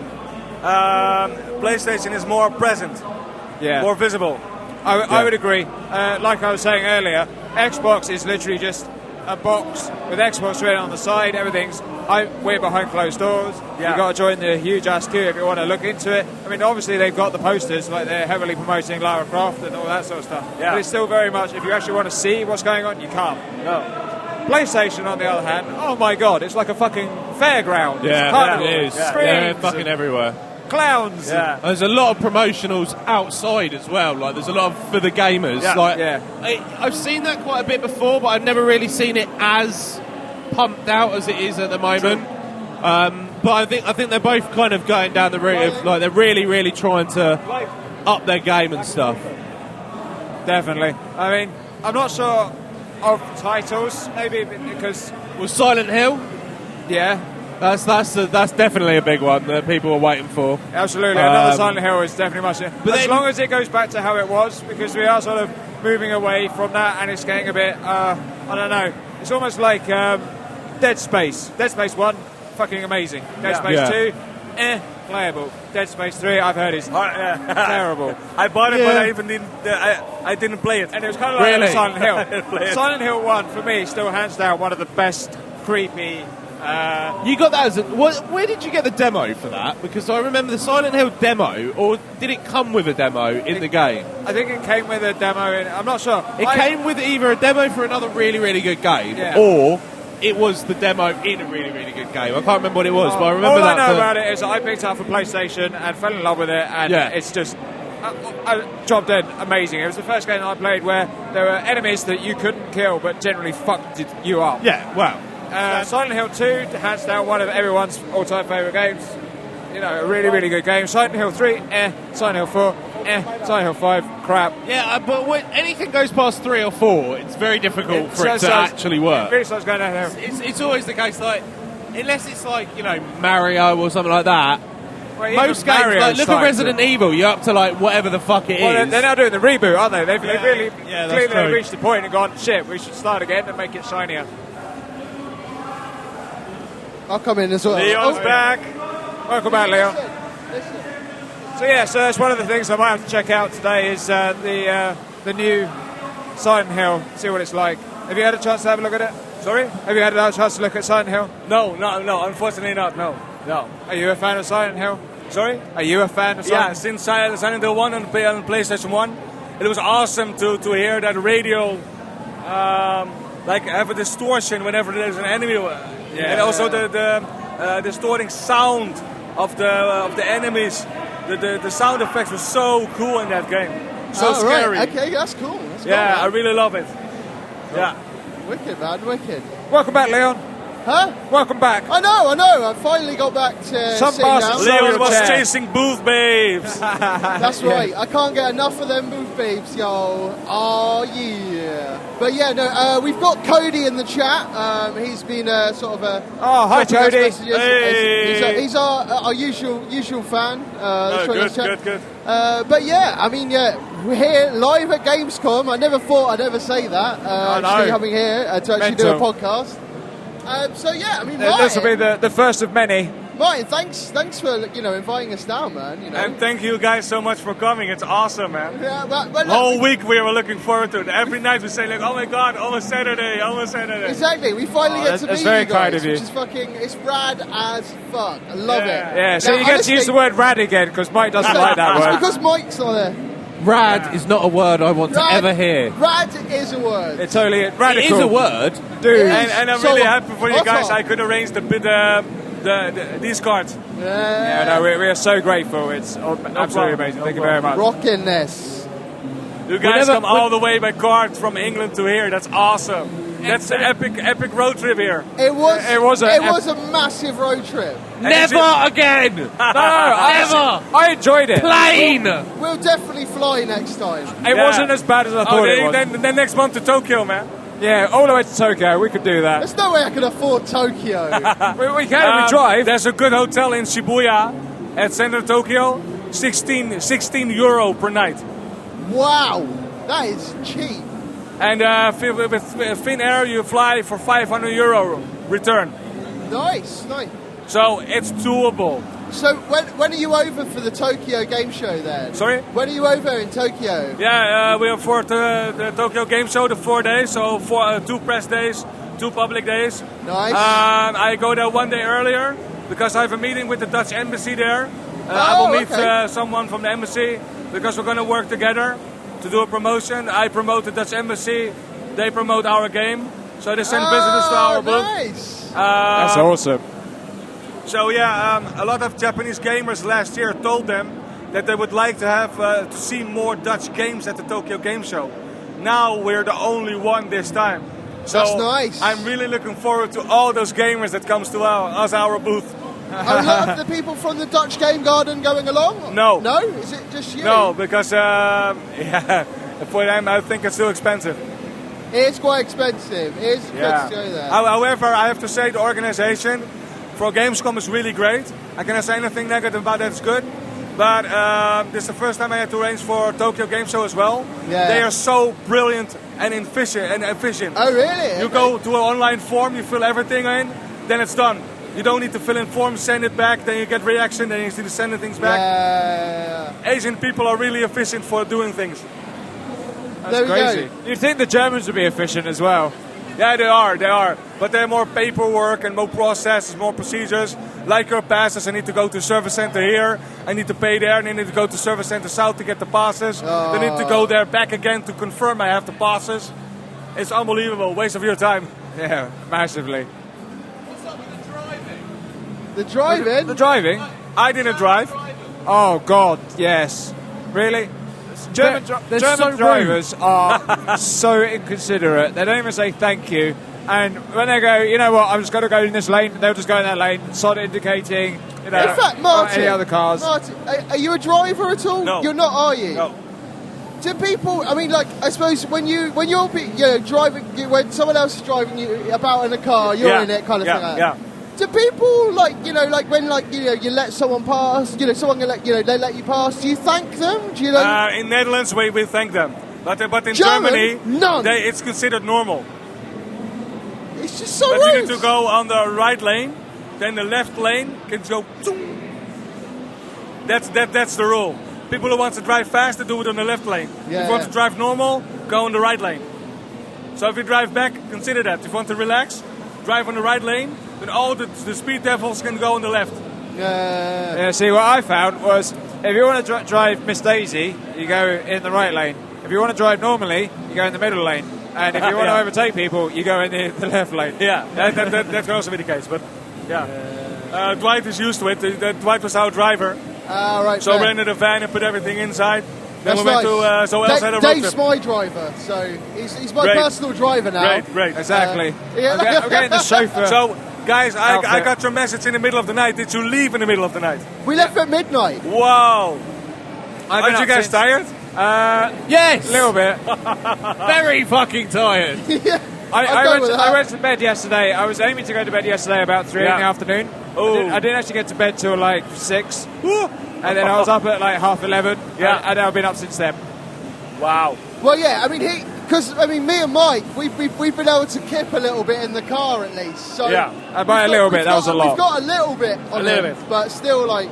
PlayStation is more present, more visible. I would agree. Like I was saying earlier, Xbox is literally just a box with Xbox written on the side. Everything's we're behind closed doors. Yeah. You've got to join the huge ass queue if you want to look into it. I mean, obviously they've got the posters, like they're heavily promoting Lara Croft and all that sort of stuff. Yeah. But it's still very much, if you actually want to see what's going on, you can't. No. PlayStation, on the other hand, oh my god, it's like a fucking fairground. Yeah, it is. Screens, They're fucking everywhere. clowns. Yeah. There's a lot of promotionals outside as well. Like there's a lot for the gamers. I've seen that quite a bit before, but I've never really seen it as pumped out as it is at the moment. But I think they're both kind of going down the route of like they're really trying to up their game and stuff. Definitely. I mean, I'm not sure of titles, maybe because Silent Hill. Yeah, that's definitely a big one that people are waiting for. Absolutely, another Silent Hill is definitely much. But as long as it goes back to how it was, because we are sort of moving away from that, and it's getting a bit. I don't know. It's almost like Dead Space. Dead Space 1, fucking amazing. Dead Space 2, playable. Dead Space 3, I've heard is terrible. I bought it, but I didn't play it. And it was kind of like Really? Silent I didn't play Hill. it. Silent Hill 1, for me, still hands down one of the best creepy. You got that as where did you get the demo for that? Because I remember the Silent Hill demo, or did it come with a demo in the game? I think it came with a demo. I'm not sure. It came with either a demo for another really good game, Yeah. or it was the demo in a really good game. I can't remember what it was, but I remember all that. I know about it is I picked it up for PlayStation and fell in love with it, and it's just drop dead amazing. It was the first game I played where there were enemies that you couldn't kill, but generally fucked you up. Yeah, wow. Silent Hill 2, hands down, one of everyone's all-time favourite games. You know, a really good game. Silent Hill 3, Silent Hill 4, Silent Hill 5, crap. Yeah, but when anything goes past 3 or 4, it's very difficult for it to actually work. It really starts going down here. It's always the case, like, unless it's like, Mario or something like that. Well, most games, Mario's like, look at starting Resident Evil, you're up to, like, whatever the fuck it is. They're now doing the reboot, aren't they? They've really that's clearly true. reached the point and gone, shit, we should start again and make it shinier. I'll come in as well. Leon's back. Welcome back, Leon. So that's one of the things I might have to check out today is the new Silent Hill, see what it's like. Have you had a chance to have a look at it? Sorry? Have you had a chance to look at Silent Hill? No, unfortunately not, no. Are you a fan of Silent Hill? Sorry? Are you a fan of Yeah, Silent since Silent Hill 1 on PlayStation 1, it was awesome to hear that radio like have a distortion whenever there's an enemy. And also the distorting sound of the enemies. The sound effects were so cool in that game. So scary. Right. Okay, that's cool. That's cool, Yeah, man. I really love it. Yeah. Wicked, man, wicked. Welcome back, Leon. Huh? Welcome back. I know. I finally got back to Some sitting down. bastards Leon was chair. chasing booth babes. That's right. I can't get enough of them booth babes, yo. Oh, yeah. But yeah, no, we've got Cody in the chat. He's been sort of a... Oh, hi, dropping us Cody. messages. Hey. He's our usual fan. Good. But yeah, I mean, we're here live at Gamescom. I never thought I'd ever say that. Actually coming here to actually do a podcast. So yeah, I mean, This will be the first of many. Martin, thanks for inviting us down, man. And thank you guys so much for coming. It's awesome, man. Yeah, but The whole week we were looking forward to it. Every night we say like, oh my god, almost Saturday. Exactly, we finally get to meet very you guys, kind of you. which is it's rad as fuck. I love it. Yeah, so Now, you get to honestly, use the word rad again because Mike doesn't like that it's word. because Mike's not there. Rad is not a word I want to ever hear. Rad is a word. It's totally radical. It is a word. Dude. And I'm So, really happy for you what's guys. up? I could arrange these cards. Yeah, no, we are so grateful. It's absolutely amazing. Thank you very much. Rocking this. You guys come all the way by card from England to here. That's awesome. That's an epic road trip here. It was a a massive road trip. Never again. No, Never. I enjoyed it. Plane. We'll definitely fly next time. It wasn't as bad as I thought it was. Then next month to Tokyo, man. Yeah, all the way to Tokyo. We could do that. There's no way I could afford Tokyo. We can. We drive. There's a good hotel in Shibuya at center Tokyo. 16 euro per night. Wow, that is cheap. And with Finnair, you fly for 500 euro return. Nice. So it's doable. So when are you over for the Tokyo Game Show then? Sorry? When are you over in Tokyo? Yeah, we are for the Tokyo Game Show, the 4 days. So 2 press days, 2 public days. Nice. I go there 1 day earlier because I have a meeting with the Dutch embassy there. I will meet someone from the embassy because we're going to work together to do a promotion. I promote the Dutch embassy, they promote our game. So they send visitors to our booth. Nice. That's awesome. So a lot of Japanese gamers last year told them that they would like to have to see more Dutch games at the Tokyo Game Show. Now we're the only one this time. So That's nice. I'm really looking forward to all those gamers that comes to our booth. Are a lot of the people from the Dutch Game Garden going along? No. No? Is it just you? No, because for them I think it's too expensive. It is quite expensive. It is expensive to go there. However, I have to say the organization for Gamescom is really great. I cannot say anything negative about that. It's good. But this is the first time I had to arrange for Tokyo Game Show as well. Yeah. They are so brilliant and efficient. Oh, really? You go to an online form, you fill everything in, then it's done. You don't need to fill in forms, send it back, then you get reaction, then you need to send things back. Yeah. Asian people are really efficient for doing things. That's There we crazy. go. You'd think the Germans would be efficient as well. Yeah, they are. But they're more paperwork and more processes, more procedures. Like your passes, I need to go to service center here, I need to pay there, and I need to go to service center south to get the passes. I need to go there back again to confirm I have the passes. It's unbelievable, waste of your time. Yeah, massively. The driving? The driving? I didn't drive. Oh, God, yes. Really? German so drivers are so inconsiderate. They don't even say thank you. And when they go, you know what, I'm just going to go in this lane, they'll just go in that lane, sod indicating, In fact, Martin, any other cars. Martin, are you a driver at all? No. You're not, are you? No. Do people? I mean, like, I suppose when you're driving, when someone else is driving you about in a car, you're in it, kind of thing. Like that. Do people when you let someone pass? Someone they let you pass. Do you thank them? Do you In Netherlands, we thank them, but in German? Germany, None. it's considered normal. It's just so But rude. you need to go on the right lane, then the left lane can go. That's the rule. People who want to drive fast, they do it on the left lane. If you want to drive normal, go on the right lane. So if you drive back, consider that. If you want to relax, drive on the right lane, then all the speed devils can go on the left. Yeah, see, what I found was if you want to drive Miss Daisy, you go in the right lane. If you want to drive normally, you go in the middle lane. And if you want to overtake people, you go in the left lane. Yeah, that can also be the case, but yeah. Dwight is used to it. Dwight was our driver. Right. So fair. we rented a van and put everything inside. Then That's we went nice. to so else had a road Dave's trip. my driver, so he's my Great. personal driver now. Great. Exactly. Yeah. I'm getting the chauffeur. So, guys, I Outfit. got your message in the middle of the night. Did you leave in the middle of the night? We left at midnight. Wow. I've Aren't been you up guys since- tired? Yes! A little bit. Very fucking tired. Yeah. I go with that. went to bed yesterday. I was aiming to go to bed yesterday about 3 in the afternoon. I didn't actually get to bed till like 6. And then I was up at like 11:30. Yeah. And I've been up since then. Wow. Well, yeah. I mean, me and Mike, we've been able to kip a little bit in the car at least. So Yeah. By a little bit, that was a lot. We've got a little bit on A little him, bit. but still, like.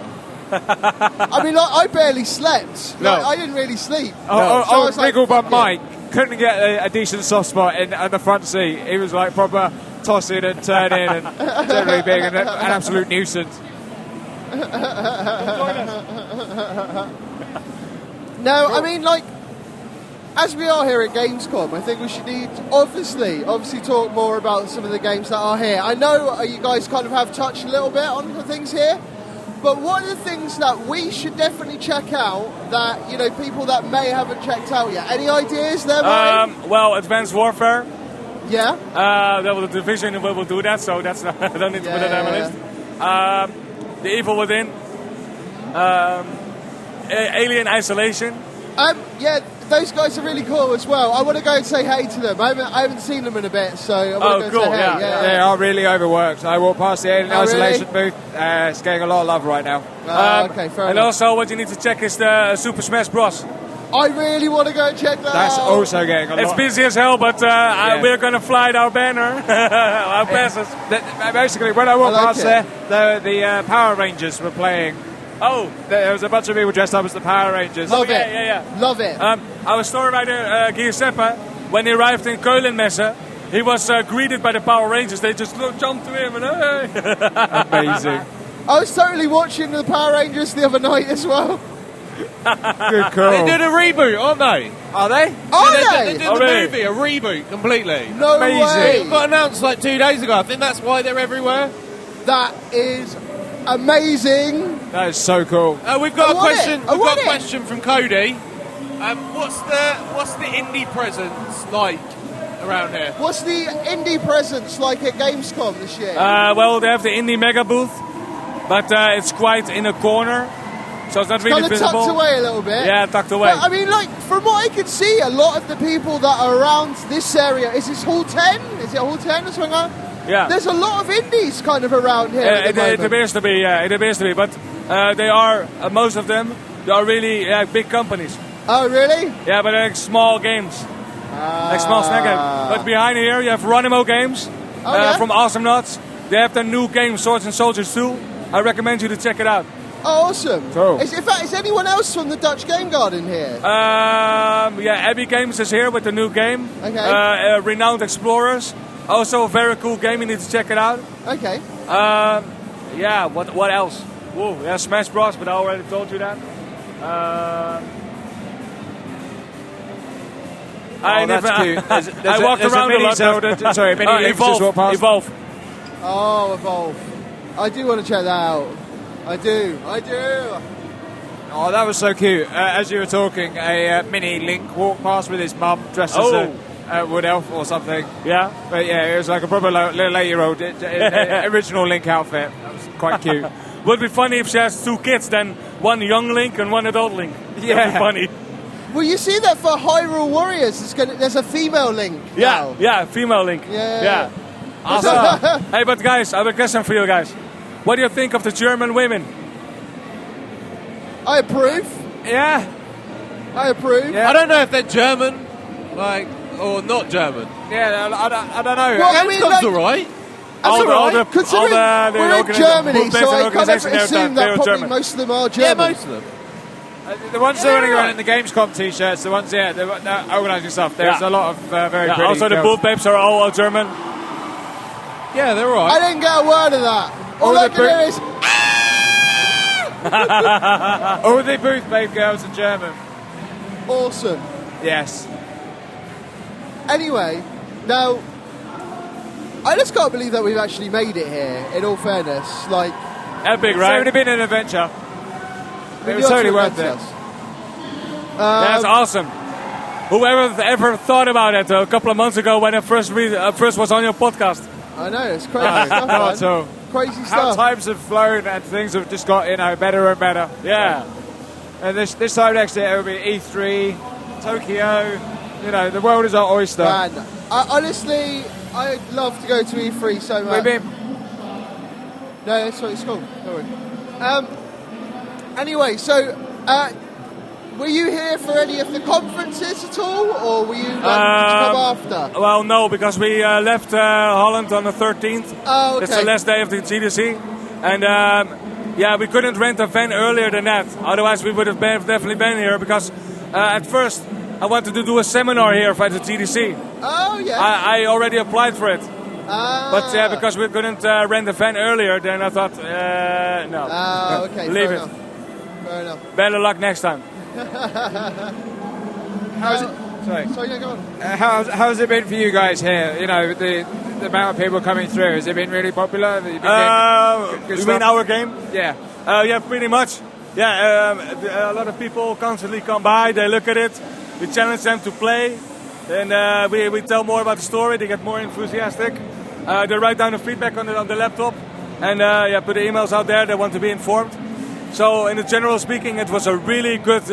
I mean, like, I barely slept. No. Like, I didn't really sleep. Oh, it's like, Niggle Bum fuck it. Mike couldn't get a decent soft spot in the front seat. He was like proper tossing and turning and generally being an absolute nuisance. No, I mean, like, as we are here at Gamescom, I think we should obviously talk more about some of the games that are here. I know you guys kind of have touched a little bit on the things here, but what are the things that we should definitely check out that, you know, people that may haven't checked out yet? Any ideas there, Martin? Well, Advanced Warfare. Yeah? The Division will do that, so that's not, I don't need to put it on my list. The Evil Within. Alien Isolation. Yeah, those guys are really cool as well. I want to go and say hey to them. I haven't seen them in a bit, so I want to go and say hey. Yeah. They are really overworked. I walked past the Alien Isolation really? booth. It's getting a lot of love right now. Okay, fair And enough. also, what you need to check is the Super Smash Bros. I really want to go and check that That's out. also getting a lot. It's busy as hell, but we're going to fly our banner, our passes. Basically, when I walked I like past there, the Power Rangers were playing. Oh, There was a bunch of people dressed up as the Power Rangers. Love it. yeah. Love it. Our store writer, Giuseppe, when he arrived in Keulenmesse, he was greeted by the Power Rangers. They just jumped to him and hey. Amazing. I was totally watching the Power Rangers the other night as well. Good call. They did a reboot, aren't they? Are they? They did Oh, the really? movie, a reboot, completely. No Amazing. way. It got announced like 2 days ago. I think that's why they're everywhere. That is amazing. That is so cool. We've got I a want question. it. I We've want got a it. question from Cody. What's the indie presence like around here? What's the indie presence like at Gamescom this year? Well, they have the Indie Mega booth, but it's quite in a corner, so it's not really kind of visible. tucked away a little bit. Yeah, tucked away. But, I mean, like, from what I could see, a lot of the people that are around this area, is this Hall 10? Is it Hall 10 or something like that? Yeah. There's a lot of indies kind of around here at the It moment. appears to be, it appears to be, but they are, most of them, they are really big companies. Oh, really? Yeah, but they're like small games. Like small snack games. But behind here, you have Ronimo Games yeah? from Awesome Nuts. They have their new game, Swords and Soldiers 2. I recommend you to check it out. Oh, awesome. Cool. In fact, is anyone else from the Dutch Game Garden here? Abbey Games is here with the new game. Okay. Renowned Explorers. Also a very cool game, you need to check it out. Okay. Yeah, what else? Whoa, yeah, Smash Bros, but I already told you that. That's cute. I walked around a lot. Sorry, mini links just walked past. Evolve. Oh, Evolve. I do want to check that out. I do. Oh, that was so cute. As you were talking, a mini Link walked past with his mum dressed as a wood elf or something. Yeah. But yeah, it was like a proper little 8-year-old original Link outfit. That was quite cute. Would be funny if she has two kids, then one young Link and one adult Link. Yeah. That'd be funny. Well, you see that for Hyrule Warriors, there's a female Link now. Yeah, female Link. Yeah. Awesome. Hey, but guys, I have a question for you guys. What do you think of the German women? I approve. Yeah. I approve. Yeah. I don't know if they're German, or not German. Yeah, I don't know. Well, I mean, Gamescom's like- alright. All the Considering we're in Germany, so I kind of assume that probably German. most of them are Yeah, German. most of them. The ones that are running around in the Gamescom t-shirts, the ones, they're organising stuff. There's a lot of very pretty Also, the girls. boob babes are all German. Yeah, they're I alright. didn't get a word of that. All All I the can hear is, All the booth babe girls are German. awesome. Yes. Anyway, now, I just can't believe that we've actually made it here, in all fairness. Like, Epic, So right? it would have been an adventure. It was You're totally too worth it. adventurous. That's awesome. Whoever ever thought about it a couple of months ago when I first was on your podcast? I know, it's crazy stuff, Not man. at all. Crazy How stuff. times have flown and things have just got, better and better. Yeah. And this time next year it will be E3, Tokyo. The world is our oyster. Man, honestly, I'd love to go to E3 so much. Maybe. No, it's cool. Don't worry. Anyway, so were you here for any of the conferences at all, or were you did you come after? Well, no, because we left Holland on the 13th. Oh, okay. It's the last day of the GDC. And we couldn't rent a van earlier than that. Otherwise, we would have definitely been here because at first I wanted to do a seminar here for the GDC. Oh, yeah. I already applied for it. But because we couldn't rent a van earlier, then I thought, no. Oh, okay. Leave fair it. enough. Fair enough. Better luck next time. How's it? Sorry. Sorry, yeah, go on. How's it been for you guys here? The amount of people coming through, has it been really popular? Have you been getting good You mean stuff? our game? Yeah. Yeah, pretty much. Yeah, a lot of people constantly come by, they look at it, we challenge them to play, and we tell more about the story, they get more enthusiastic. They write down the feedback on the laptop, and put the emails out there, they want to be informed. So, in the general speaking, it was a really good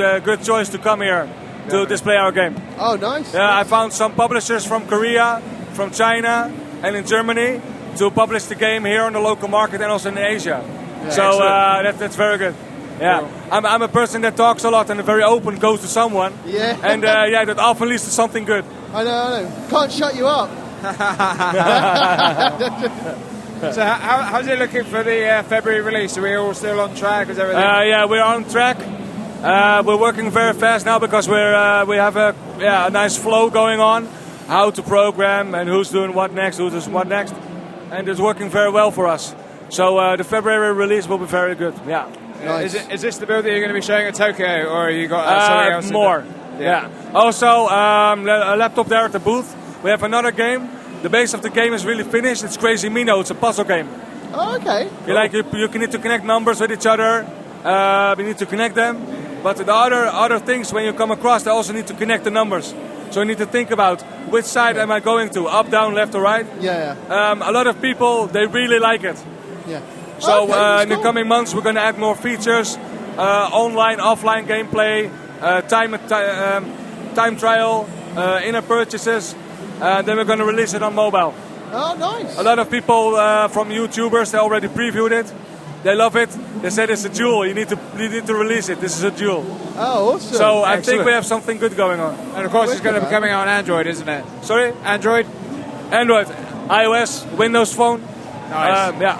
choice to come here to display our game. Oh, nice. Yeah, I found some publishers from Korea, from China, and in Germany to publish the game here on the local market and also in Asia. Yeah, so that's very good. Yeah, Cool. I'm a person that talks a lot and very open, goes to someone. Yeah. And that often leads to something good. I know. Can't shut you up. So how's it looking for the February release? Are we all still on track? Is everything? Yeah, we're on track. We're working very fast now because we have a nice flow going on. How to program and who's doing what next, who does what next, and it's working very well for us. So the February release will be very good. Yeah. Nice. Is this the build that you're going to be showing at Tokyo, or you got something else? More. Yeah. Also, a laptop there at the booth. We have another game. The base of the game is really finished. It's Crazy Mino. It's a puzzle game. Oh, okay. You need to connect numbers with each other. We need to connect them. But the other things, when you come across, they also need to connect the numbers. So you need to think about which side am I going to, up, down, left, or right. Yeah. A lot of people, they really like it. Yeah. So Okay, in the cool. coming months, we're going to add more features, online, offline gameplay, time trial, in-app purchases. Then we're going to release it on mobile. Oh, nice. A lot of people from YouTubers, they already previewed it. They love it. They said it's a jewel. You need to release it. This is a jewel. Oh, awesome. So I think Excellent. we have something good going on. And of course, it's going to be coming out on Android, isn't it? Sorry? Android. Android, iOS, Windows Phone. Nice. Yeah.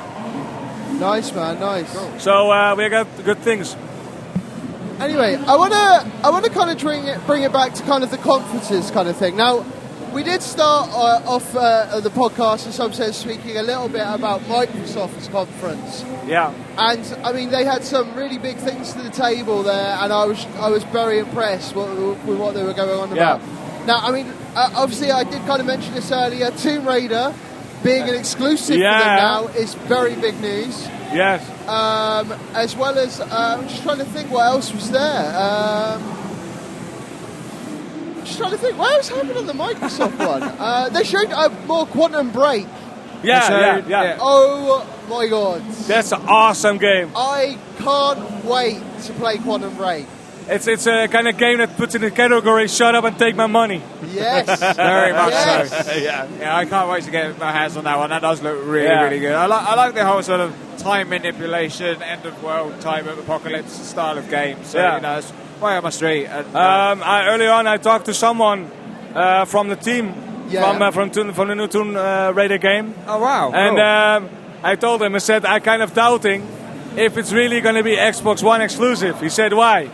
Nice, man. Nice. So we got good things. Anyway, I wanna kind of bring it back to kind of the conferences kind of thing. Now, we did start off the podcast in some sense speaking a little bit about Microsoft's conference. Yeah. And I mean, they had some really big things to the table there, and I was very impressed with what they were going on about. Now, I mean, obviously, I did kind of mention this earlier. Tomb Raider being an exclusive for them now is very big news. Yes. As well as, I'm just trying to think what else was there. Just trying to think what else happened on the Microsoft one. They showed more Quantum Break. Yeah. Oh my god! That's an awesome game. I can't wait to play Quantum Break. It's a kind of game that puts in the category "shut up and take my money." Yes, Very much yes. so. Yeah, I can't wait to get my hands on that one. That does look really good. I like the whole sort of time manipulation, end of world, time of apocalypse style of game. So it's right on my street. And, Earlier on, I talked to someone from the team from the new Tomb Raider game. oh wow! And I told him, I said, I'm kind of doubting if it's really going to be Xbox One exclusive. He said, why?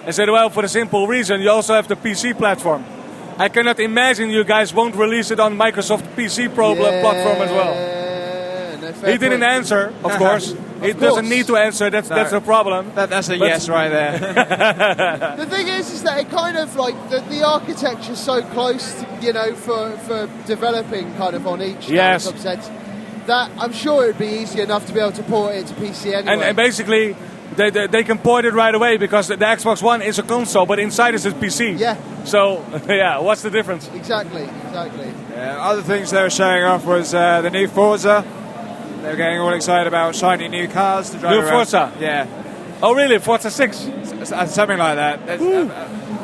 I said, well, for the simple reason, you also have the PC platform. I cannot imagine you guys won't release it on Microsoft PC platform as well. No, fair He didn't point. answer, of course. He doesn't need to answer, that's the problem. That's a yes right there. The thing is that it kind of like the architecture's so close, to, for developing kind of on each. Yes. In some sense. that I'm sure it would be easy enough to be able to port it to PC anyway. And basically, they can port it right away because the Xbox One is a console, but inside is a PC. Yeah. So, yeah, what's the difference? Exactly. Other things they were showing off was the new Forza. They were getting all excited about shiny new cars to drive New around. Forza? Yeah. Oh, really? Forza 6? Something like that.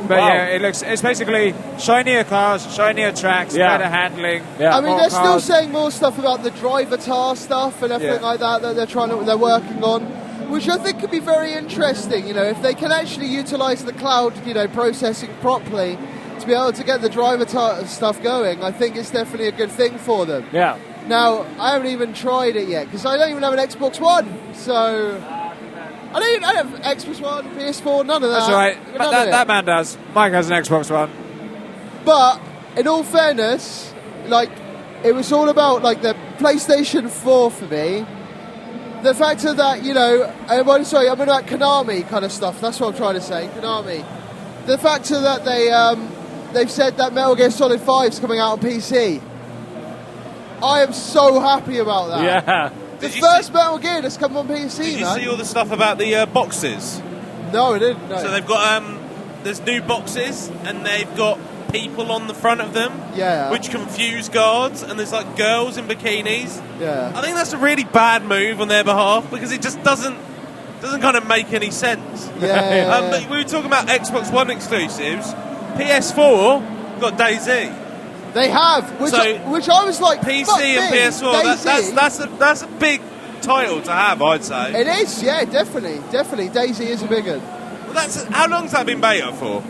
But Wow. yeah, it's basically shinier cars, shinier tracks, better handling. Yeah. I mean, more they're still cars. saying more stuff about the driver stuff and everything like that they're working on, which I think could be very interesting. You know, if they can actually utilise the cloud, processing properly to be able to get the driver stuff going, I think it's definitely a good thing for them. Yeah. Now, I haven't even tried it yet because I don't even have an Xbox One, so I don't have Xbox One, PS4, none of that. That's all right. None of it. That man does. Mike has an Xbox One. But in all fairness, like, it was all about like the PlayStation 4 for me. The fact of that, I'm about Konami kind of stuff. That's what I'm trying to say, Konami. The fact of that they've said that Metal Gear Solid 5 is coming out on PC. I am so happy about that. Yeah. The first Metal Gear that's come on PC, Did you man. see all the stuff about the boxes? No, I didn't. No. So they've got there's new boxes and they've got people on the front of them, which confuse guards, and there's like girls in bikinis. Yeah. I think that's a really bad move on their behalf because it just doesn't kind of make any sense. Yeah. But we were talking about Xbox One exclusives. PS4 got DayZ. They have, which I was like, PC fuck and me, PS4. That's a big title to have, I'd say. It is, yeah, definitely. DayZ is a big one. Well, how long's that been beta for?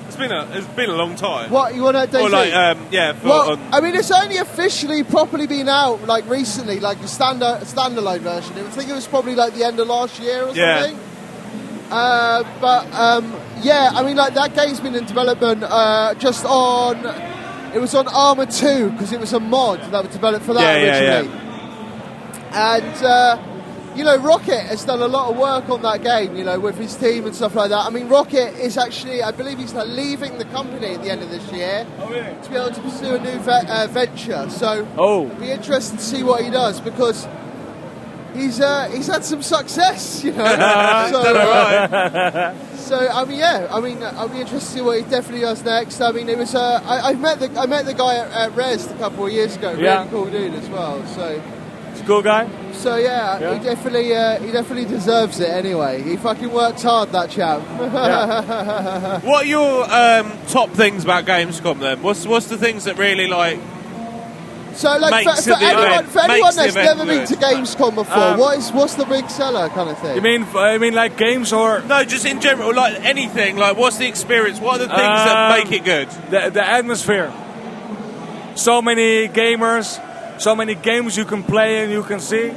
It's been a long time. What, you want to DayZ? Or like, I mean, it's only officially properly been out like recently, like a standalone version. I think it was probably like the end of last year or something. I mean, like that game's been in development it was on Armour 2 because it was a mod that was developed for that originally. And Rocket has done a lot of work on that game, with his team and stuff like that. I mean, Rocket is actually, I believe he's leaving the company at the end of this year to be able to pursue a new venture. So it'll be interesting to see what he does because he's had some success, So I mean, I'll be interested to see what he definitely does next. I mean, it was I met the guy at Res a couple of years ago. Really cool dude as well. So it's a cool guy. So he definitely deserves it. Anyway, he fucking works hard, that chap. What are your top things about Gamescom then? What's the things that really like? So, like, for anyone that's never been to Gamescom before, what's the big seller kind of thing? You mean like games or no? Just in general, like anything. Like, what's the experience? What are the things that make it good? The atmosphere. So many gamers, so many games you can play and you can see.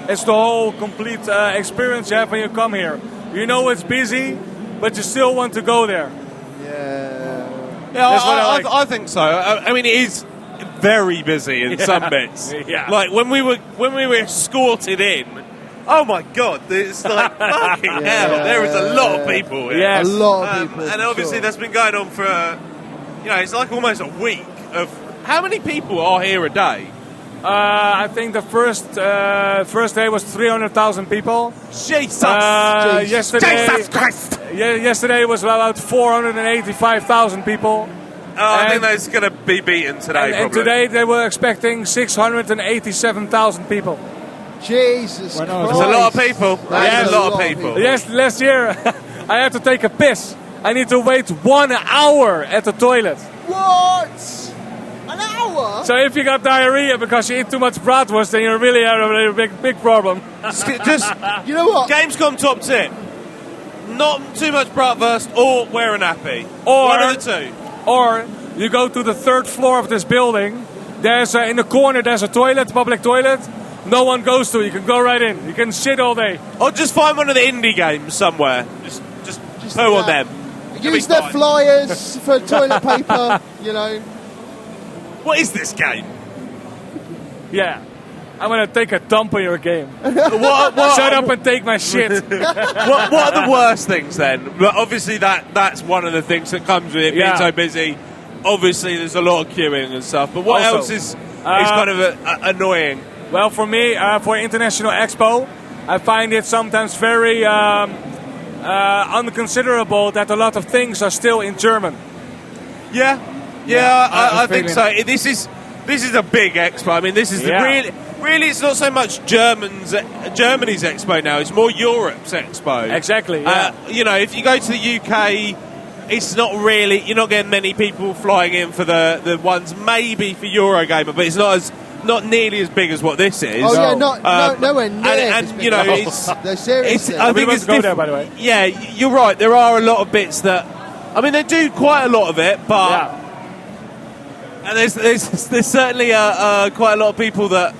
It's the whole complete experience you have when you come here. You know it's busy, but you still want to go there. Yeah, I think so. I mean, it is very busy in some bits. Like when we were escorted in, oh my god, it's like fucking hell. There is a lot of people here. Yes. A lot of people. And obviously that's been going on for it's like almost a week of how many people are here a day? I think the first day was 300,000 people. Jesus Christ! Yesterday was about 485,000 people. I think that's going to be beaten today. And today they were expecting 687,000 people. Jesus Christ! That's a lot of people. That's a lot of people. Yes, last year I had to take a piss. I need to wait 1 hour at the toilet. What? An hour? So if you got diarrhea because you eat too much bratwurst, then you really have a really big problem. Just you know what? Gamescom top tip: not too much bratwurst or wear a nappy. One of the two. Or you go to the 3rd floor of this building. There's in the corner there's a toilet, public toilet. No one goes to. You can go right in. You can shit all day. Or just find one of the indie games somewhere. Just poo on them. Use their flyers for toilet paper. What is this game? Yeah. I'm going to take a dump on your game. What, Shut up and take my shit. What are the worst things then? But obviously that's one of the things that comes with it being so busy. Obviously there's a lot of queuing and stuff. But what else is kind of annoying? Well, for me, for International Expo, I find it sometimes very unconsiderable that a lot of things are still in German. Yeah, I think so. This is a big expo. I mean, this is really. It's not so much Germany's expo now. It's more Europe's expo. Exactly. Yeah. If you go to the UK, it's not really. You're not getting many people flying in for the ones maybe for Eurogamer, but it's not nearly as big as what this is. Oh yeah, nowhere near. And it's no, seriously. I think it's go there, by the way. Yeah, you're right. There are a lot of bits that. I mean, they do quite a lot of it, but and there's certainly quite a lot of people that.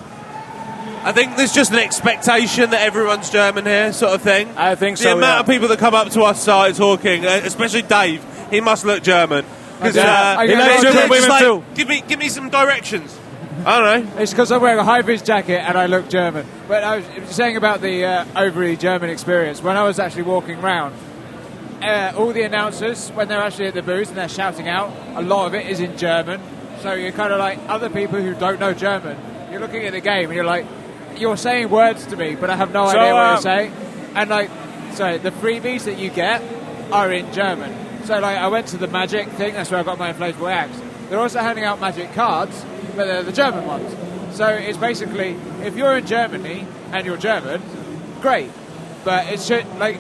I think there's just an expectation that everyone's German here, sort of thing. I think so. The amount of people that come up to us started talking, especially Dave. He must look German because he likes German women too. Give me some directions. I don't know. It's because I'm wearing a high-vis jacket and I look German. But I was saying about the overly German experience. When I was actually walking around, all the announcers, when they're actually at the booth and they're shouting out, a lot of it is in German. So you're kind of like other people who don't know German. You're looking at the game and you're like, you're saying words to me, but I have no idea what you're saying. And the freebies that you get are in German. So I went to the Magic thing. That's where I got my inflatable axe. They're also handing out Magic cards, but they're the German ones. So it's basically, if you're in Germany and you're German, great. But it should, I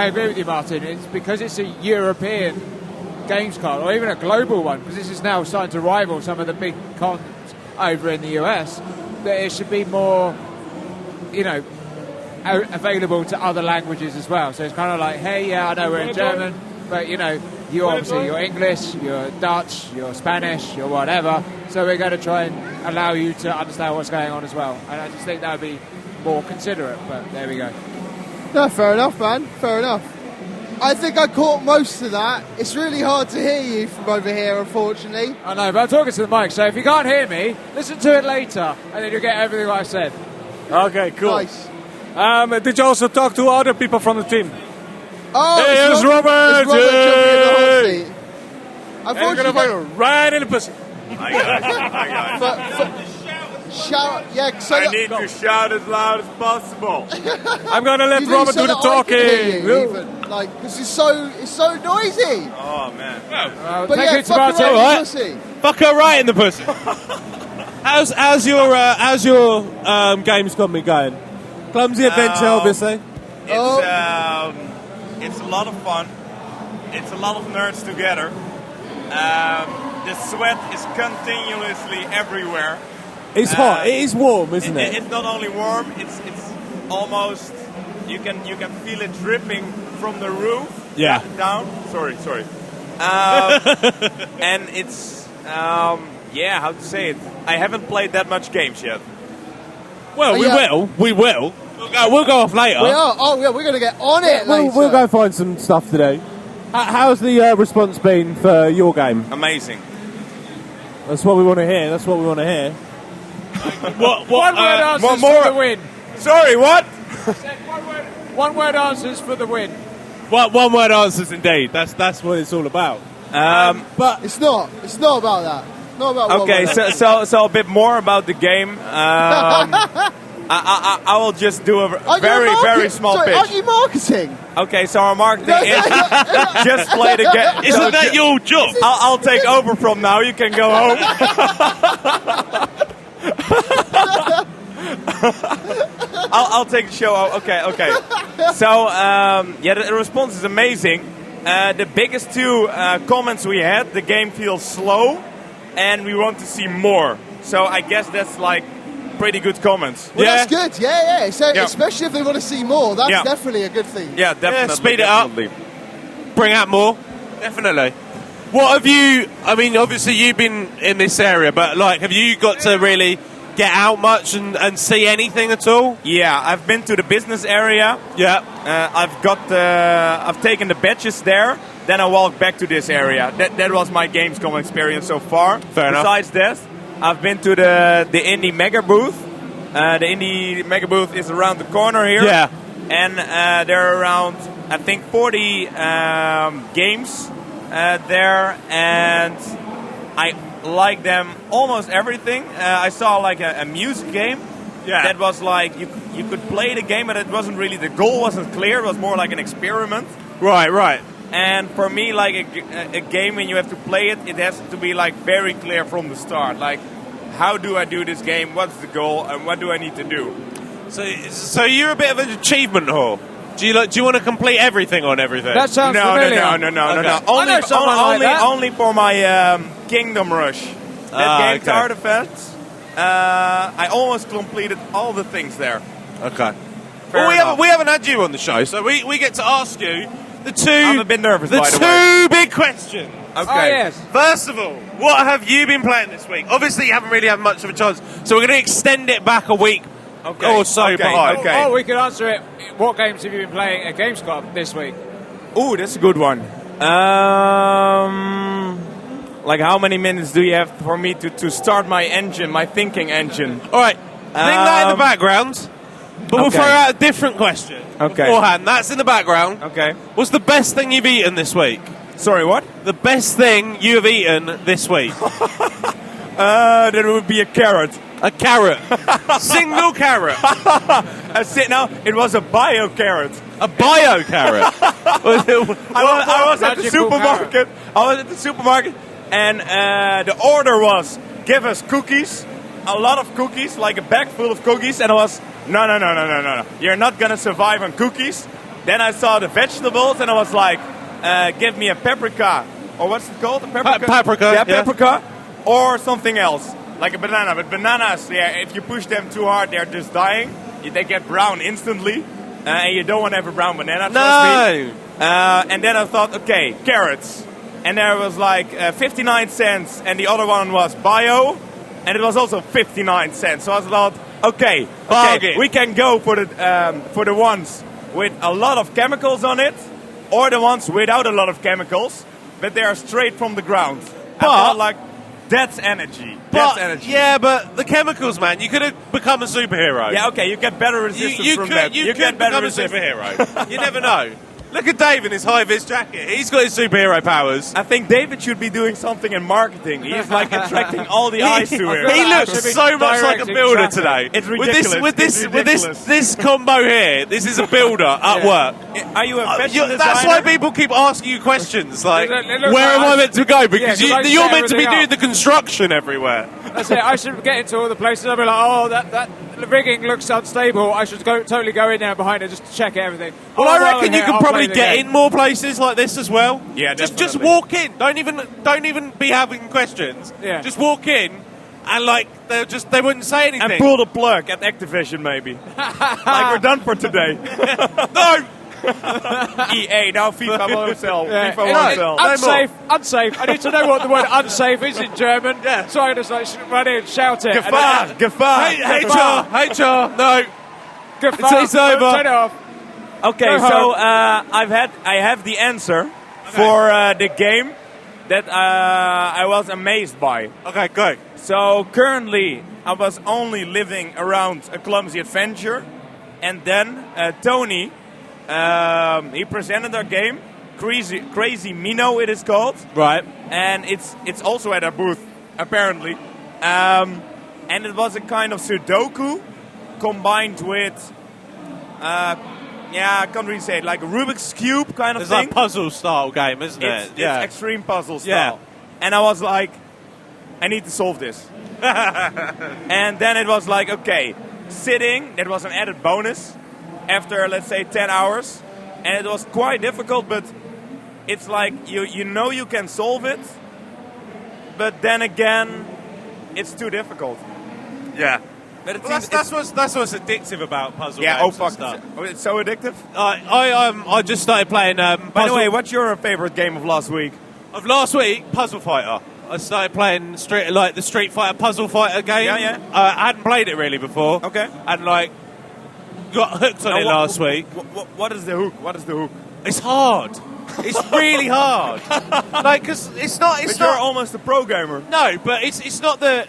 agree with you, Martin. It's because it's a European games card, or even a global one, because this is now starting to rival some of the big cons over in the US, that it should be more, available to other languages as well. So it's kind of like, hey, I know we're in German, but you're English, you're Dutch, you're Spanish, you're whatever. So we're going to try and allow you to understand what's going on as well. And I just think that would be more considerate. But there we go. No, fair enough, man. Fair enough. I think I caught most of that. It's really hard to hear you from over here, unfortunately. I know, but I'm talking to the mic, so if you can't hear me, listen to it later, and then you'll get everything I said. Okay, cool. Nice. Did you also talk to other people from the team? Oh, hey, here's Robert! It's Robert jumping in the hot seat. And you're going to find right in the pussy. Hi guys. Shout, yeah. So I need to shout as loud as possible. I'm going to let Robert do the talking. Because it's so noisy. Oh man. But take it to fuck her right in the pussy. Fuck her right in the pussy. How's your Gamescom been going? Clumsy adventure, obviously. It's a lot of fun. It's a lot of nerds together. The sweat is continuously everywhere. It's hot. It is warm, isn't it? It's not only warm. It's almost you can feel it dripping from the roof down. Sorry. And it's how to say it? I haven't played that much games yet. Well, we will. We'll go off later. We are. Oh yeah, we're going to get on it later. We'll go find some stuff to do. How's the response been for your game? Amazing. That's what we want to hear. One word answers for the win. Sorry, what? One word answers for the win. One word answers indeed. That's what it's all about. But it's not. It's not about that. Not about. Okay, so a bit more about the game. I will just do a very small pitch. Aren't you marketing? Okay, so our marketing is just play the game. Isn't that your job? I'll take over from now. You can go home. I'll take the show. Okay. So the response is amazing. The biggest two comments we had: the game feels slow, and we want to see more. So I guess that's pretty good comments. Well, that's good. Yeah. So especially if they want to see more, that's definitely a good thing. Yeah, definitely. Yeah, speed it up. Bring out more. Definitely. What have you? I mean, obviously you've been in this area, but have you got to really get out much and see anything at all? Yeah, I've been to the business area. Yeah. I've taken the badges there. Then I walked back to this area. That was my Gamescom experience so far. Fair enough. Besides that, I've been to the Indie Mega booth. The Indie Mega booth is around the corner here. Yeah. And there are around, I think, 40 games there. And I like them almost everything. I saw a music game. that was like you could play the game, but it wasn't really, the goal wasn't clear. It was more like an experiment. Right. And for me, like a game, when you have to play it, it has to be like very clear from the start. Like, how do I do this game? What's the goal? And what do I need to do? So you're a bit of an achievement whore. Do you want to complete everything on everything? That sounds familiar. No. Only for my Kingdom Rush. That game's Artifacts. I almost completed all the things there. Okay. Well, we haven't had you on the show, so we get to ask you I'm a bit nervous, by the way. way. Two big questions. Okay. Oh, yes. First of all, what have you been playing this week? Obviously, you haven't really had much of a chance, so we're going to extend it back a week or so behind. Okay. Oh, we could answer it. What games have you been playing at Gamescom this week? Ooh, that's a good one. Like, how many minutes do you have for me to start my engine, my thinking engine? All right, bring that in the background. But we'll throw out a different question beforehand. That's in the background. Okay. What's the best thing you've eaten this week? Sorry, what? The best thing you have eaten this week? That would be a carrot. A carrot. Single carrot. Now, it was a bio carrot. A bio carrot? I was at the supermarket. Carrot. I was at the supermarket, and the order was, give us cookies. A lot of cookies, like a bag full of cookies, and I was, no. You're not going to survive on cookies. Then I saw the vegetables, and I was like, give me a paprika. Or what's it called? A paprika? Paprika. Yeah, paprika. Or something else, like a banana. But bananas, if you push them too hard, they're just dying. They get brown instantly. And you don't want to have a brown banana, trust me. And then I thought, okay, carrots. And there was like 59 cents, and the other one was bio. And it was also 59 cents. So I thought, okay, we can go for the ones with a lot of chemicals on it, or the ones without a lot of chemicals, but they are straight from the ground. I thought, like, that's energy. Yeah, but the chemicals, man, you could have become a superhero. Yeah, okay, you get better resistance from that. You get better resistance. Superhero. You never know. Look at Dave in his high-vis jacket. He's got his superhero powers. I think David should be doing something in marketing. He's like attracting all the eyes to him. He looks so much like a builder today. It's ridiculous. With this combo here, this is a builder at work. Are you a fashion designer? That's why people keep asking you questions like, where am I meant to go? Because you're meant to be doing the construction everywhere. That's it. I should get into all the places. I'll be like, oh, that rigging looks unstable. I should totally go in there behind it just to check everything. Well, I reckon you can probably get in more places like this as well. Yeah, just walk in. Don't even be having questions. Yeah. Just walk in, and like they wouldn't say anything. And pull the plug at Activision, maybe. Like, we're done for today. No. EA, now FIFA won't sell. Yeah. FIFA won't sell. Unsafe. I need to know what the word unsafe is in German. Yeah. So I just run in and shout it. Gefahr. HR, no. Gefahr. It's over. Turn it off. Okay, so I have the answer for the game that I was amazed by. Okay, go. So currently, I was only living around A Clumsy Adventure, and then Tony, he presented our game, Crazy Mino it is called. Right. And it's also at our booth, apparently. And it was a kind of Sudoku combined with, I can't really say it, like a Rubik's Cube kind of thing. It's like puzzle style game, isn't it? It's extreme puzzle style. And I was like, I need to solve this. And then it was like, okay, sitting, that was an added bonus after, let's say, 10 hours. And it was quite difficult, but it's like you know you can solve it, but then again, it's too difficult. Yeah. But that's what's addictive about puzzle games. games. Oh fuck! It's so addictive. I just started playing. By the way, what's your favorite game of last week? Of last week, Puzzle Fighter. I started playing the Street Fighter Puzzle Fighter game. Yeah. I hadn't played it really before. Okay. And got hooked on it last week. What is the hook? What is the hook? It's hard. It's really hard. Because it's not. But you're almost a pro gamer. No, but it's not the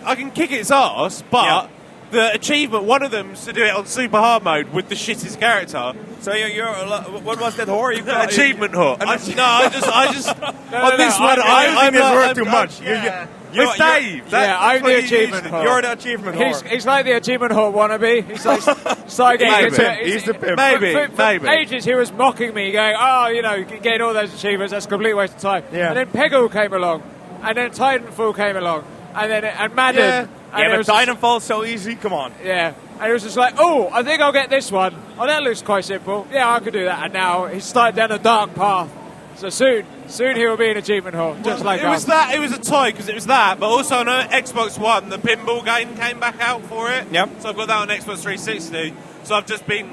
I can kick its ass, but the achievement, one of them's to do it on super hard mode with the shittest character. So you're what was that whore you got? Achievement whore. I just on this one I'm this word too much. It's Dave. I'm the achievement whore. You're the achievement whore. He's like the achievement whore wannabe. He's like He's the pimp. For ages he was mocking me, going, getting all those achievements, that's a complete waste of time. Yeah. And then Peggle came along, and then Titanfall came along, and Madden. Yeah, but Titanfall's so easy, come on. Yeah. And it was just like, oh, I think I'll get this one. Oh, that looks quite simple. Yeah, I could do that. And now he's started down a dark path. So soon he will be an achievement whore, just like us. It was a tie because it was that, but also on Xbox One, the pinball game came back out for it. Yep. So I've got that on Xbox 360. So I've just been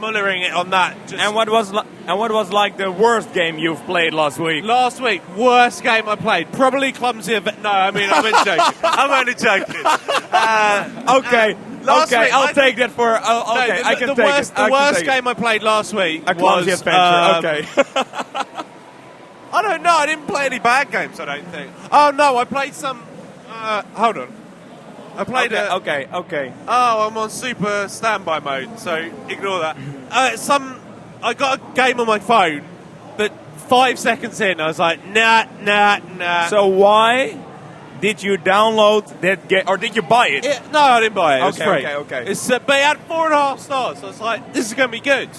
mullering it on that. And what was like the worst game you've played last week? Last week, worst game I played. Probably Clumsy Event. No, I mean, I'm only joking. I'm only joking. Okay. I'll take that for. I can take it. The worst game I played last week was Clumsy Adventure. Okay. I don't know. I didn't play any bad games, I don't think. Oh, no, I played some... hold on. I played Okay. Oh, I'm on super standby mode, so ignore that. I got a game on my phone that 5 seconds in, I was like, nah. So why did you download that game, or did you buy it? No, I didn't buy it. It was free. Okay. But it had 4.5 stars, so I was like, this is going to be good.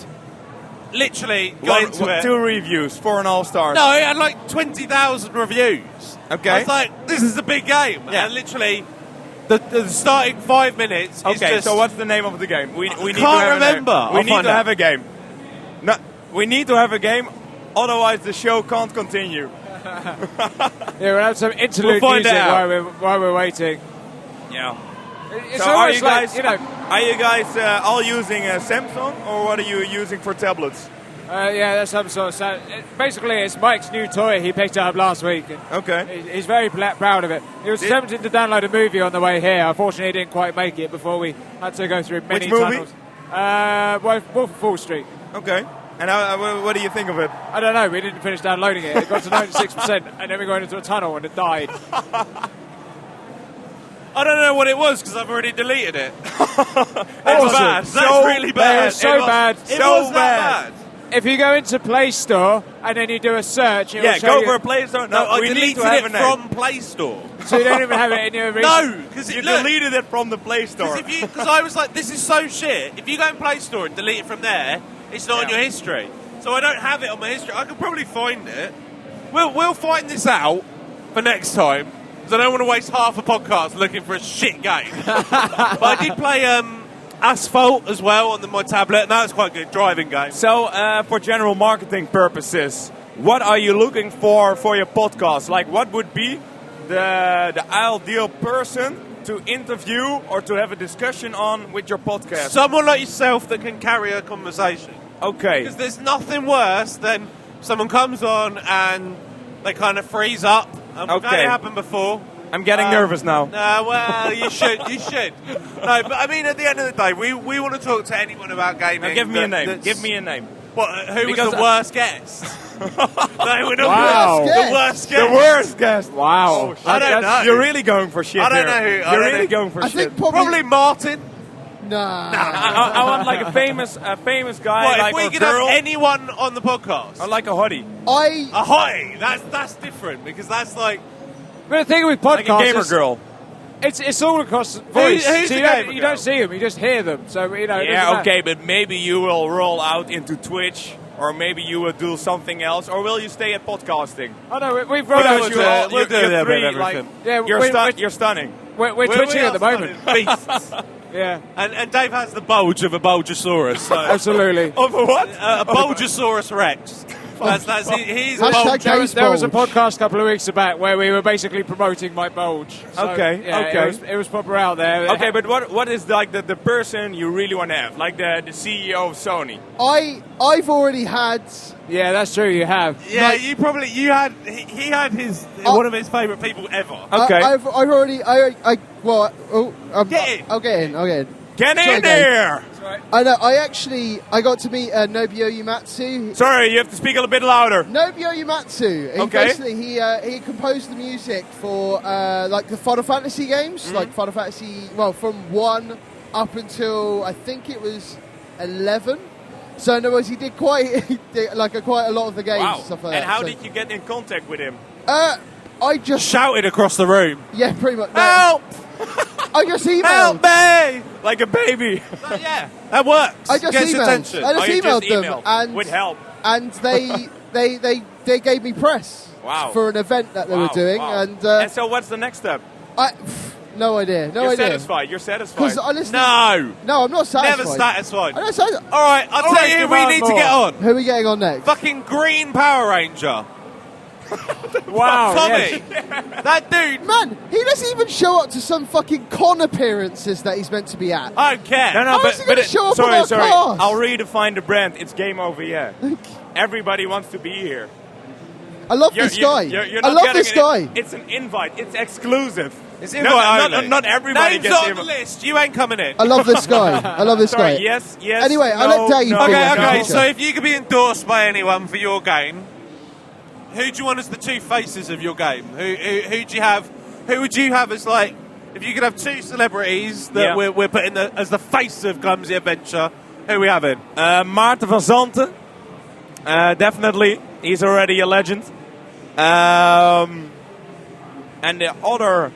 Literally got into it. 2 reviews, 4.5 stars. No, it had like 20,000 reviews. Okay. I was like, this is a big game. Yeah. And literally, the starting 5 minutes is just... so what's the name of the game? We need to can't remember. We need to have a game. No, we need to have a game, otherwise the show can't continue. We'll have some interlude music while we're waiting. Yeah. It's so are you like, guys all using Samsung, or what are you using for tablets? Yeah, that's some sort of... Basically, it's Mike's new toy he picked up last week. Okay. He's very proud of it. He was attempting to download a movie on the way here. Unfortunately, he didn't quite make it before we had to go through many tunnels. Wolf of Wall Street. Okay. And what do you think of it? I don't know. We didn't finish downloading it. It got to 96%, and then we went into a tunnel and it died. I don't know what it was because I've already deleted it. Awesome. Bad. That's really bad. It was so bad. It was that bad. If you go into Play Store and then you do a search, it will show go you... for a Play Store. No, I we deleted need to have it a name. from Play Store. So you don't even have it in your... No, because you deleted it from the Play Store. Because I was like, this is so shit. If you go in Play Store and delete it from there, it's not on your history. So I don't have it on my history. I could probably find it. We'll find this out for next time. Because I don't want to waste half a podcast looking for a shit game. But I did play Asphalt as well on my tablet, and that was quite a good driving game. So, for general marketing purposes, what are you looking for your podcast? Like, what would be the ideal person to interview or to have a discussion on with your podcast? Someone like yourself that can carry a conversation. Okay. Because there's nothing worse than someone comes on and they kind of freeze up. We've had it happen before. I'm getting nervous now. No, well, you should. No, but I mean, at the end of the day, we want to talk to anyone about gaming. Now, give me a name. Give me a name. What? Who was the worst guest? No, we're not. Wow. The worst guest. The worst guest. Wow. I don't know. You're really going for shit. I don't know who. You're really going for shit. I think probably Martin. Nah. I want like a famous guy. What, like if we a could girl, have anyone on the podcast? or like a hottie. A hottie. That's different because that's like. But the thing with podcasts Like a gamer girl. It's all across voice. Who's so the you gamer girl? don't see them, you just hear them. So it doesn't Yeah, matter. okay, but maybe you will roll out into Twitch, or maybe you will do something else, or will you stay at podcasting? I know we've rolled out. We'll do a little bit of everything. Yeah, You're stunning. We're twitching at the moment. Beasts. Yeah, And Dave has the bulge of a Bulgosaurus. So. absolutely. Of a what? A Bulgosaurus Rex. He's a Hashtag bulge. Dave's There was a bulge. podcast a couple of weeks back where we were basically promoting my bulge. So, Okay, yeah, okay. It was proper out there. Okay, but what is like the person you really want to have? Like the CEO of Sony? I've already had. Yeah, that's true. You have. Yeah, he had his one of his favourite people ever. Okay. I've already. Get in. I'll get in. Get Sorry, in Dave. there! I know. I got to meet Nobuo Uematsu. Sorry, you have to speak a little bit louder. Nobuo Uematsu. He Okay. basically he composed the music for like the Final Fantasy games, like Final Fantasy. Well, from 1 up until I think it was 11. So in other words, he did quite a lot of the games and stuff like that. And how did you get in contact with him? I just shouted across the room. Yeah, pretty much. No. Help! I just emailed. Help me! Like a baby. Yeah, that works. I just Gets emailed. attention. I just emailed them, and with help. And they gave me press. Wow. For an event that they were doing, wow. and so what's the next step? No idea. You're satisfied. You're satisfied. No, I'm not satisfied. Never satisfied. I'm not satisfied. All right, I'll tell you who we need to get on. Who are we getting on next? Fucking Green Power Ranger. Wow, Tommy. yes. That dude. Man, he doesn't even show up to some fucking con appearances that he's meant to be at. I don't care. No, How is he gonna show up on our sorry. cars? I'll redefine the brand. It's game over, yeah. Everybody wants to be here. I love this guy. You're I not love getting this guy. It's an invite. It's exclusive. It's invite only. Not everybody Name's gets on the the invite. list. You ain't coming in. I love this guy. I love this Sorry, guy. yes. Anyway, I'll no, let Dave no. do it. Okay. No. So if you could be endorsed by anyone for your game, who do you want as the two faces of your game? Who do you have? Who would you have as like? If you could have two celebrities that we're putting as the face of Clumsy Adventure, who are we having? Maarten van Zanten. Definitely. He's already a legend. And the other,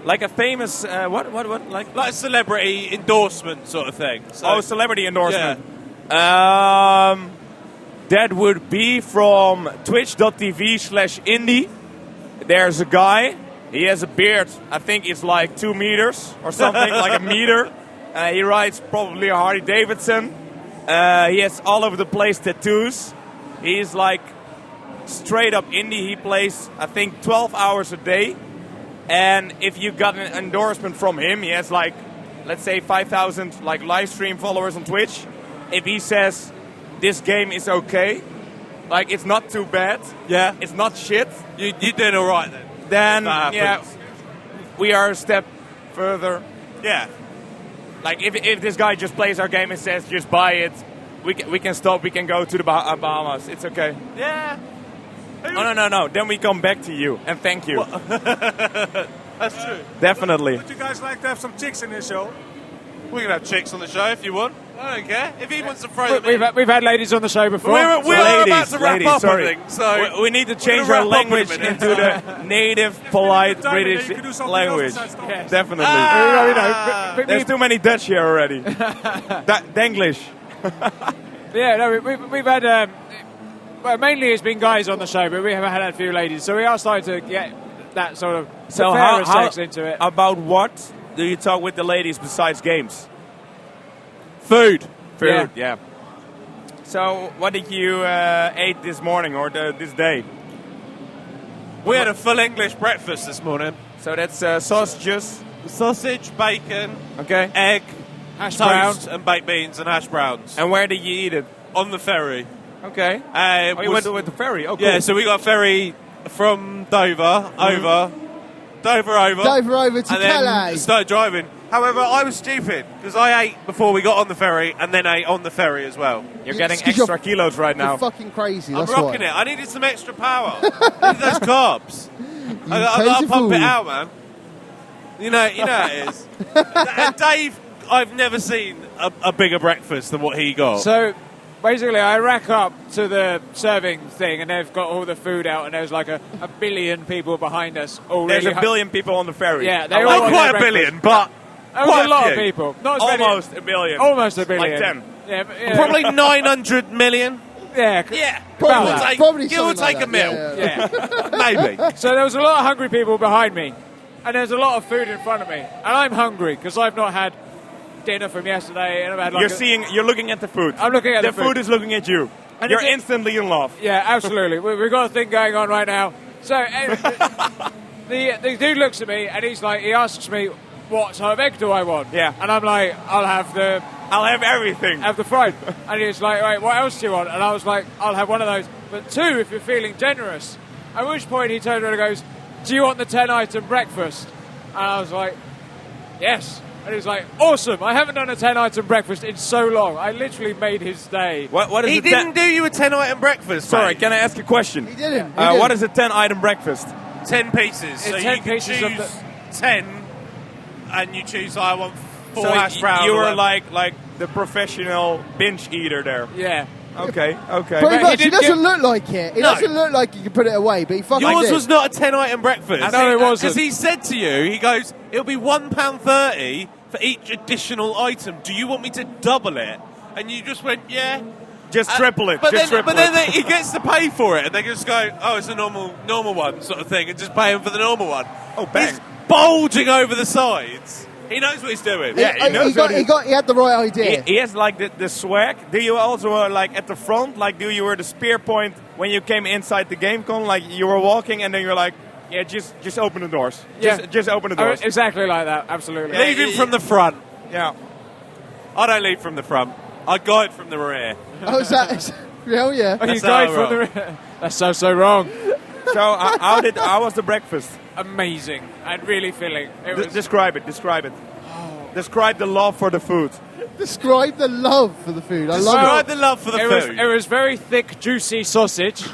like a famous what like a celebrity endorsement sort of thing. So, celebrity endorsement. That would be from twitch.tv/indie. There's a guy. He has a beard. I think it's like 2 meters or something, like a meter. He rides probably a Harley Davidson. He has all over the place tattoos. He's like straight up indie. He plays, I think, 12 hours a day. And if you got an endorsement from him, he has like, let's say 5,000 like live stream followers on Twitch. If he says this game is okay, like it's not too bad, it's not shit, you're doing all right then. We are a step further. Yeah. Like if this guy just plays our game and says just buy it, we can stop. We can go to the Bahamas. It's okay. Yeah. No. Then we come back to you and thank you. That's true. Definitely. Would you guys like to have some chicks in this show? We can have chicks on the show if you want. I don't care. If he wants to throw them We've had ladies on the show before. We're about to wrap up, sorry. I think. So we need to change our language into the native, polite British language. Yes. Definitely. There's too many Dutch here already. Denglish. We've had. Well, mainly it's been guys on the show, but we have had a few ladies. So we are starting to get that sort of fairer sex into it. About what do you talk with the ladies besides games? Food. Yeah. So, what did you eat this morning or this day? We had a full English breakfast this morning. So that's sausages, sausage, bacon, egg, hash toast, and baked beans and hash browns. And where did you eat it? On the ferry. Okay. You went with the ferry. Oh, cool. Yeah. So we got a ferry from Dover over to Calais. Then started driving. However, I was stupid because I ate before we got on the ferry and then ate on the ferry as well. You're getting extra kilos right now. You're fucking crazy. I'm That's rocking it. I needed some extra power. I needed those carbs. I got to pump it out, man. You know how it is. And Dave, I've never seen a bigger breakfast than what he got. So basically, I rack up to the serving thing, and they've got all the food out, and there's like a billion people behind us. There's a billion people on the ferry. Yeah, they all not quite a billion, but quite a lot of people. Not as almost many, a billion. Almost a billion. Like 10. Yeah. Probably 900 million. Yeah. Probably give or take like a mil. Yeah. Maybe. So there was a lot of hungry people behind me, and there's a lot of food in front of me, and I'm hungry because I've not had dinner from yesterday, and I've had you're looking at the food. I'm looking at the food. The food is looking at you. And you're instantly in love. Yeah, absolutely. We've got a thing going on right now. So the dude looks at me and he asks me, what type of egg do I want? Yeah. And I'm like, I'll have everything. Have the fried. And he's like, wait, what else do you want? And I was like, I'll have one of those, but 2 if you're feeling generous. At which point he turned around and goes, do you want the 10-item breakfast? And I was like, yes. And he was like, awesome, I haven't done a 10-item breakfast in so long. I literally made his day. What is he didn't do you a 10-item breakfast, Sorry, mate. can I ask a question? He didn't. What is a 10-item breakfast? 10 pieces. So 10 you can pieces choose of 10, and you choose, I want 4 So hash browns. you or were whatever. like the professional binge eater there. Yeah. Okay. Pretty much. He didn't doesn't look like it. He doesn't look like he could put it away, but he fucking Yours did. was not a 10-item breakfast. No, it wasn't. Because he said to you, he goes, it'll be £1.30 for each additional item. Do you want me to double it? And you just went, yeah. Just triple it. But Just then, triple but then it. he gets to pay for it, and they just go, oh, it's a normal one sort of thing, and just pay him for the normal one. Oh, bang. He's bulging over the sides. He knows what he's doing. Yeah, he knows what he had the right idea. He has like the swag. Do you also like at the front? Like, do you were the spear point when you came inside the Gamescom? Like you were walking and then you're like, yeah, just open the doors. Just open the doors. Exactly like that. Absolutely. Leave him from the front. Yeah. I don't lead from the front. I guide from the rear. Oh, is that? Hell yeah. Oh, you died from the rear. That's so wrong. So how was the breakfast? Amazing and really filling. Describe it. Describe the love for the food. Describe the love for the food. I love Describe it. the love for the food. It was very thick, juicy sausage.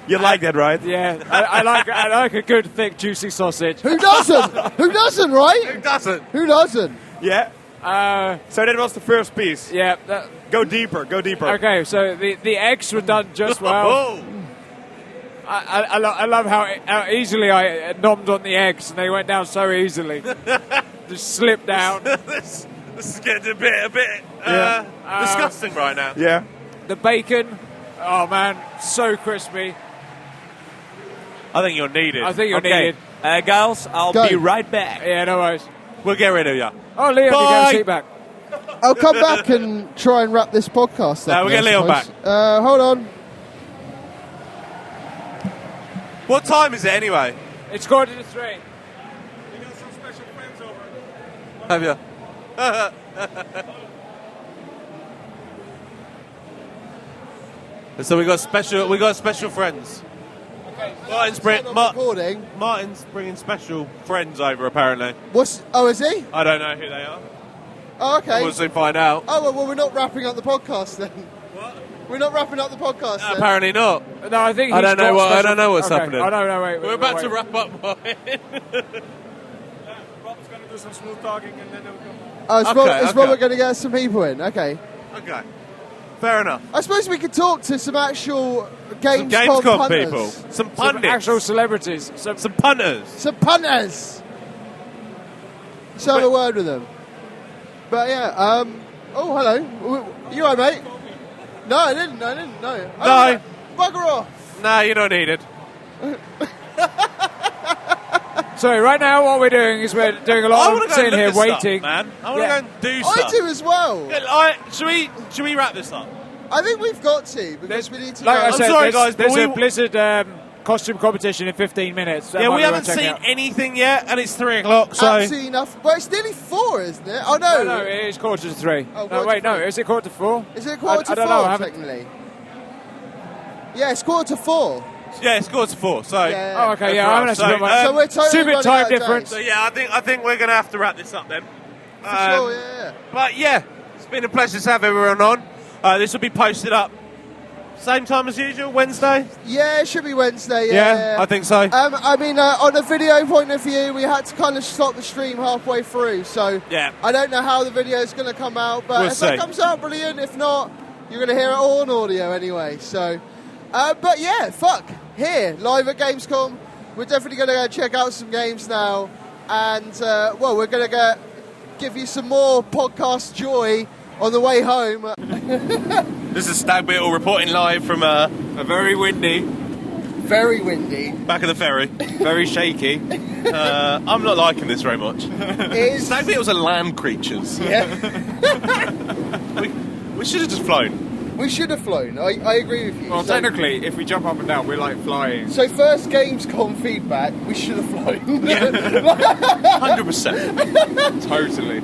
You like that, right? Yeah, I like a good, thick, juicy sausage. Who doesn't? Who doesn't, right? Who doesn't? Who doesn't? Yeah. So that was the first piece. Yeah. Go deeper. Okay, so the eggs were done just well. Oh. I love how easily I nommed on the eggs, and they went down so easily. Just slipped down. This is getting a bit disgusting right now. Yeah. The bacon, oh man, so crispy. I think you're needed. I think you're needed. Giles, I'll Go. be right back. Yeah, no worries. We'll get rid of you. Oh, Liam, you Bye. get a seat back. I'll come back and try and wrap this podcast up. No, we'll get I Leon suppose. Hold on. What time is it anyway? It's 2:45. We got some special friends over. Have you? So we got special friends. Okay. Martin's Martin's bringing special friends over apparently. Is he? I don't know who they are. Oh, okay. We'll soon find out. Oh, well, we're not wrapping up the podcast then. What? We're not wrapping up the podcast then. Apparently not. No, I think I don't know what's okay. happening. Oh, no, wait. We're about to wait. wrap up. Rob's going to do some smooth talking and then they'll come. Oh, is Okay. Robert going to get some people in? Okay. Okay. Fair enough. I suppose we could talk to some actual Some Gamescom Gamescom punters. people. Some Some pundits. actual celebrities. Some punters. Some punters. Let's have a word with them. But yeah, oh, hello. You all right, mate? No, I didn't. No. No. Bugger off. No, you're not needed. So right now what we're doing is we're doing a I lot want of to go sitting look here at stuff, waiting. man. I want to Yeah. go and do I stuff. do as well. Should we wrap this up? I think we've got to, because we need to Like go. I said, sorry, there's, guys, but there's a we- Blizzard costume competition in 15 minutes. That Yeah, might we be worth haven't checking seen out. anything yet, and it's 3 o'clock, so... Absolutely enough. Well, it's nearly 4, isn't it? Oh, no. No, it is 3:15. Oh, No, wait, 3:45. no, is it 4:45? Is it quarter to I don't 4, know, I haven't- technically? Yeah, it's 4:45. Yeah, it's 4:45, so... Yeah. Oh, okay, yeah, I haven't actually got my... So we're totally Stupid running time out of difference. So, yeah, I think we're going to have to wrap this up then. For sure, yeah. But, yeah, it's been a pleasure to have everyone on. This will be posted up same time as usual, Wednesday? Yeah, it should be Wednesday, yeah. I think so. I mean, on a video point of view, we had to kind of stop the stream halfway through, so Yeah. I don't know how the video is going to come out, but We'll if that see. comes out, brilliant. If not, you're going to hear it all on audio anyway. So, but yeah, here, live at Gamescom. We're definitely going to go check out some games now, and we're going to give you some more podcast joy on the way home. This is Stag Beetle reporting live from a very windy... Very windy. Back of the ferry. Very shaky. I'm not liking this very much. Stag Beetles are land creatures. Yeah. We should have just flown. We should have flown. I agree with you. Well, So- technically, if we jump up and down, we're like flying. So first Gamescom feedback, we should have flown. 100%. Totally.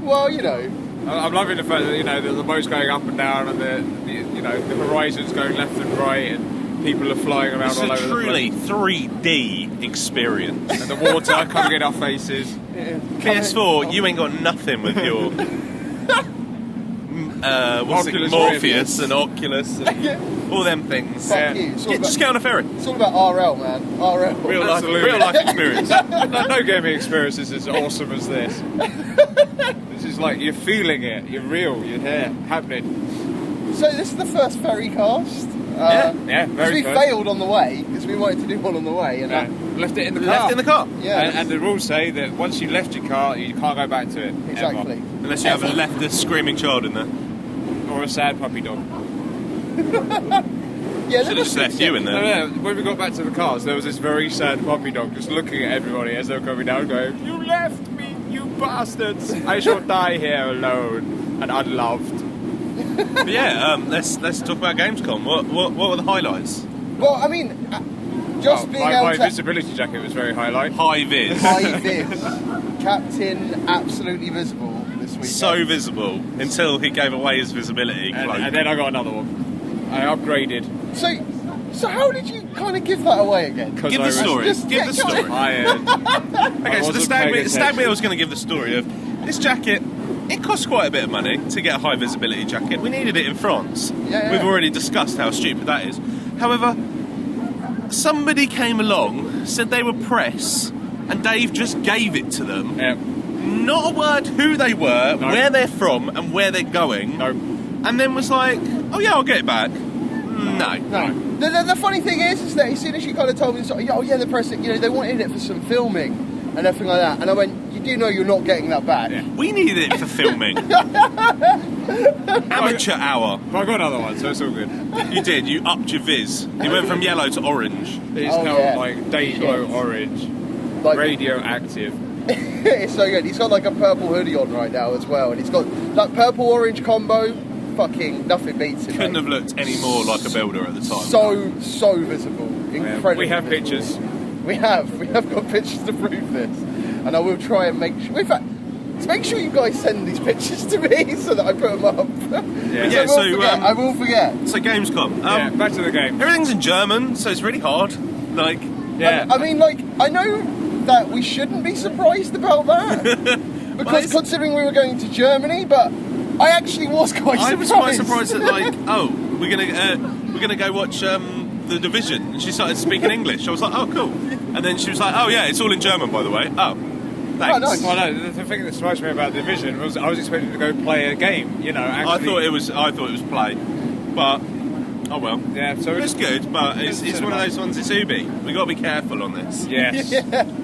Well, you know. I'm loving the fact that, the boat's going up and down and the horizon's going left and right and people are flying around It's all a over truly the 3D experience. place. And the water coming in our faces. PS4, you ain't got nothing with your Oculus Morpheus and Oculus and all them things. Fuck you. Just get on a ferry. It's all about RL, man. RL. Real life experience. No gaming experience is as awesome as this. This is like you're feeling it. You're real. You're there, happening. So this is the first ferry cast. Very we first. failed on the way because we wanted to do one on the way, and left it in the car. Left in the car. Yeah. And the rules say that once you left your car, you can't go back to it. exactly. Ever. Unless you haven't left a screaming child in there. Or a sad puppy dog. Yeah, Should have just left you in there. When we got back to the cars, there was this very sad puppy dog just looking at everybody as they were coming down, going, "You left me, you bastards! I shall die here alone and unloved." But yeah, let's talk about Gamescom. What were the highlights? Well, I mean, just being able my to visibility jacket was very highlight. High vis. high vis, Captain absolutely visible this week. So visible until he gave away his visibility cloak. And then I got another one. I upgraded. So how did you kind of give that away again? Give the story. Give the story. Okay, so the stag I was going to give the story of this jacket. It costs quite a bit of money to get a high visibility jacket. We needed it in France. Yeah. We've already discussed how stupid that is. However, somebody came along, said they were press, and Dave just gave it to them. Yep. Not a word who they were, No. where they're from, and where they're going. No. And then was like, oh yeah, I'll get it back. No. The funny thing is that as soon as you kind of told me, oh yeah, the press, they wanted it for some filming and everything like that, and I went, you do know you're not getting that back. Yeah. We needed it for filming. Amateur hour. But I got another one, so it's all good. You did. You upped your viz. You went from yellow to orange. It's Oh, now yeah. like Dayglow orange, Like, radioactive. it's so good. He's got like a purple hoodie on right now as well, and he's got that purple-orange combo. Fucking nothing beats it. Couldn't mate. have looked any more like a builder at the time. So visible. Incredible. We have visible. pictures. We have got pictures to prove this, and I will try and make sure. In fact, make sure you guys send these pictures to me so that I put them up. Yeah, I will forget. So Gamescom. Back to the game. Everything's in German, so it's really hard. Like, Yeah. I mean, like, I know that we shouldn't be surprised about that because considering we were going to Germany, but I actually was quite surprised. I was quite surprised that we're gonna go watch The Division, and she started speaking English. I was like, oh cool, and then she was like, oh yeah, it's all in German by the way. Oh, thanks. Oh, nice. Well, no, the thing that surprised me about the Division was I was expecting to go play a game. Actually. I thought it was play, but oh well. Yeah, so it's good, but it's one of those ones. It's Ubi. We got to be careful on this. Yes.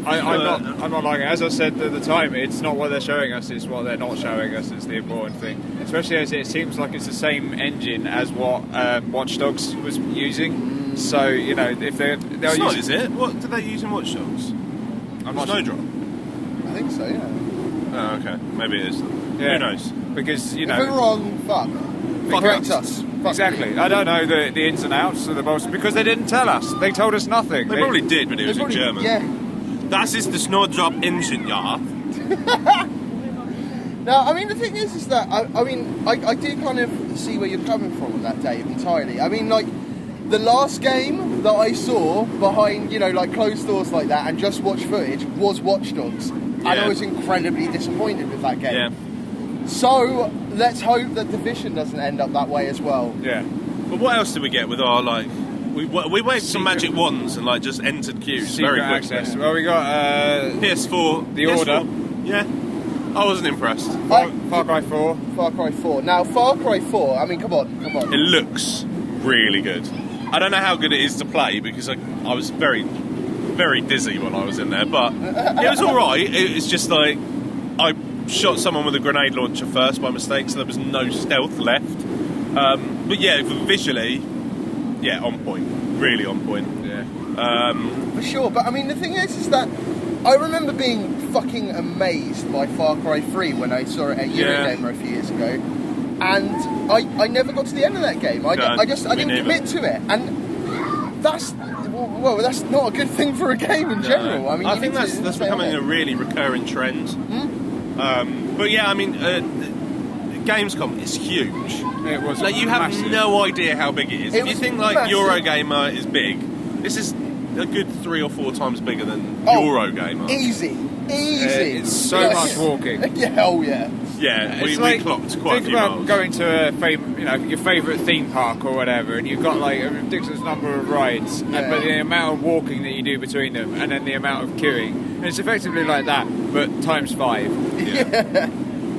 I'm not like it. As I said at the time, it's not what they're showing us, it's what they're not showing us is the important thing. Especially as it seems like it's the same engine as what Watch Dogs was using. So, if they're It's not, is it? What do they use in Watch Dogs? Snowdrop? I think so, yeah. Oh, okay. Maybe it is. Yeah. Who knows? Because, If we're wrong, fuck. Correct us. Fuck Exactly. I don't know the ins and outs of the most because they didn't tell us. They told us nothing. They probably did, but it was in Probably- German. Yeah. Das ist the Snowdrop engine, ja. Now, I mean, the thing is that, I do kind of see where you're coming from with that, Dave, entirely. I mean, like, the last game that I saw behind, like, closed doors like that and just watch footage was Watch Dogs. And I was incredibly disappointed with that game. Yeah. So, let's hope that Division doesn't end up that way as well. Yeah. But what else did we get with our, like... We waved some magic wands and, like, just entered queues very Secret quickly. access. Well, we got PS4. The PS4. Order. Yeah. I wasn't impressed. Far Cry 4. Far Cry 4. Now, Far Cry 4, I mean, come on. It looks really good. I don't know how good it is to play because I was very, very dizzy when I was in there, but it was alright. It's just like I shot someone with a grenade launcher first by mistake, so there was no stealth left. But yeah, visually, yeah, on point. Really on point. Yeah. For sure, but I mean, the thing is that I remember being fucking amazed by Far Cry 3 when I saw it at Eurogamer a few years ago. And I never got to the end of that game. I didn't commit to it, and that's not a good thing for a game in general. I mean, I think that's becoming a really recurring trend. But yeah, I mean, Gamescom is huge. It was like you have massive. no idea how big it is. If you think like massive. Eurogamer is big, this is a good 3 or 4 times bigger than Eurogamer. Easy. Easy. It's so much walking. Yeah, oh yeah. Yeah, we clocked quite a think few about miles. going to your favourite theme park or whatever, and you've got like a ridiculous number of rides, but the amount of walking that you do between them, and then the amount of queuing, and it's effectively like that, but times 5. Yeah.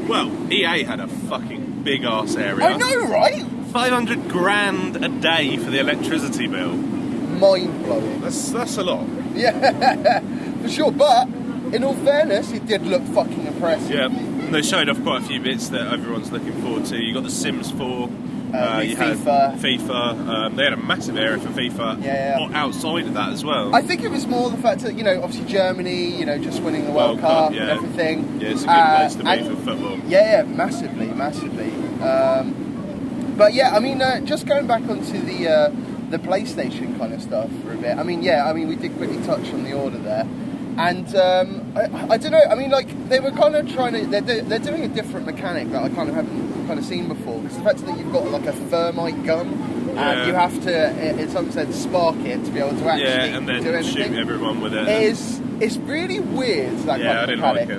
Well, EA had a fucking big ass area. I know, right? 500 grand a day for the electricity bill. Mind blowing. That's a lot. Yeah, for sure. But in all fairness, it did look fucking impressive. Yeah. They showed off quite a few bits that everyone's looking forward to. You got the Sims 4, you had FIFA. They had a massive area for FIFA outside of that as well. I think it was more the fact that, obviously Germany, just winning the World Cup and everything. Yeah, it's a good place to be for football. Yeah, massively. But yeah, I mean, just going back onto the PlayStation kind of stuff for a bit. I mean, we did quickly touch on the order there. And I don't know. I mean, like they were kind of trying to. They're doing a different mechanic that I kind of haven't seen before. Because the fact that you've got like a thermite gun, and you have to, in some sense, spark it to be able to actually and then do anything. shoot everyone with it. It's really weird that kind of I didn't mechanic.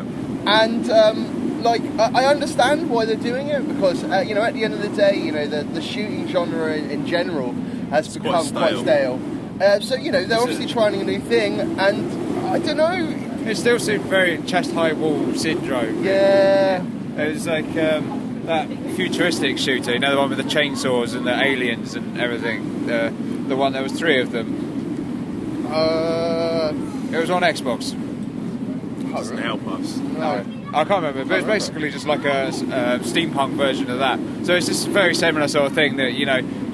like it. And I understand why they're doing it because at the end of the day, the shooting genre in general has become quite stale. So they're obviously trying a new thing, and I don't know. It still seemed very chest-high wall syndrome. Yeah. It was like that futuristic shooter, the one with the chainsaws and the aliens and everything. The one, there was 3 of them. It was on Xbox. Doesn't help us. No. I can't remember, but it's basically just like a steampunk version of that. So it's just a very similar sort of thing that,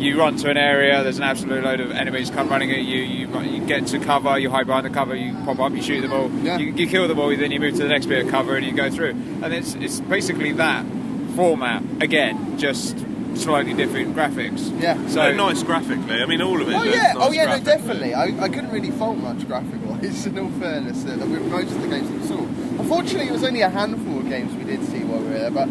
you run to an area, there's an absolute load of enemies come running at you, you get to cover, you hide behind the cover, you pop up, you shoot them all, you kill them all, then you move to the next bit of cover and you go through. And it's basically that format, again, just slightly different graphics. Yeah. So nice graphically. I mean, all of it. No, definitely. I couldn't really fault much graphic-wise, in all fairness, with most of the games that we saw. Unfortunately, it was only a handful of games we did see while we were there, but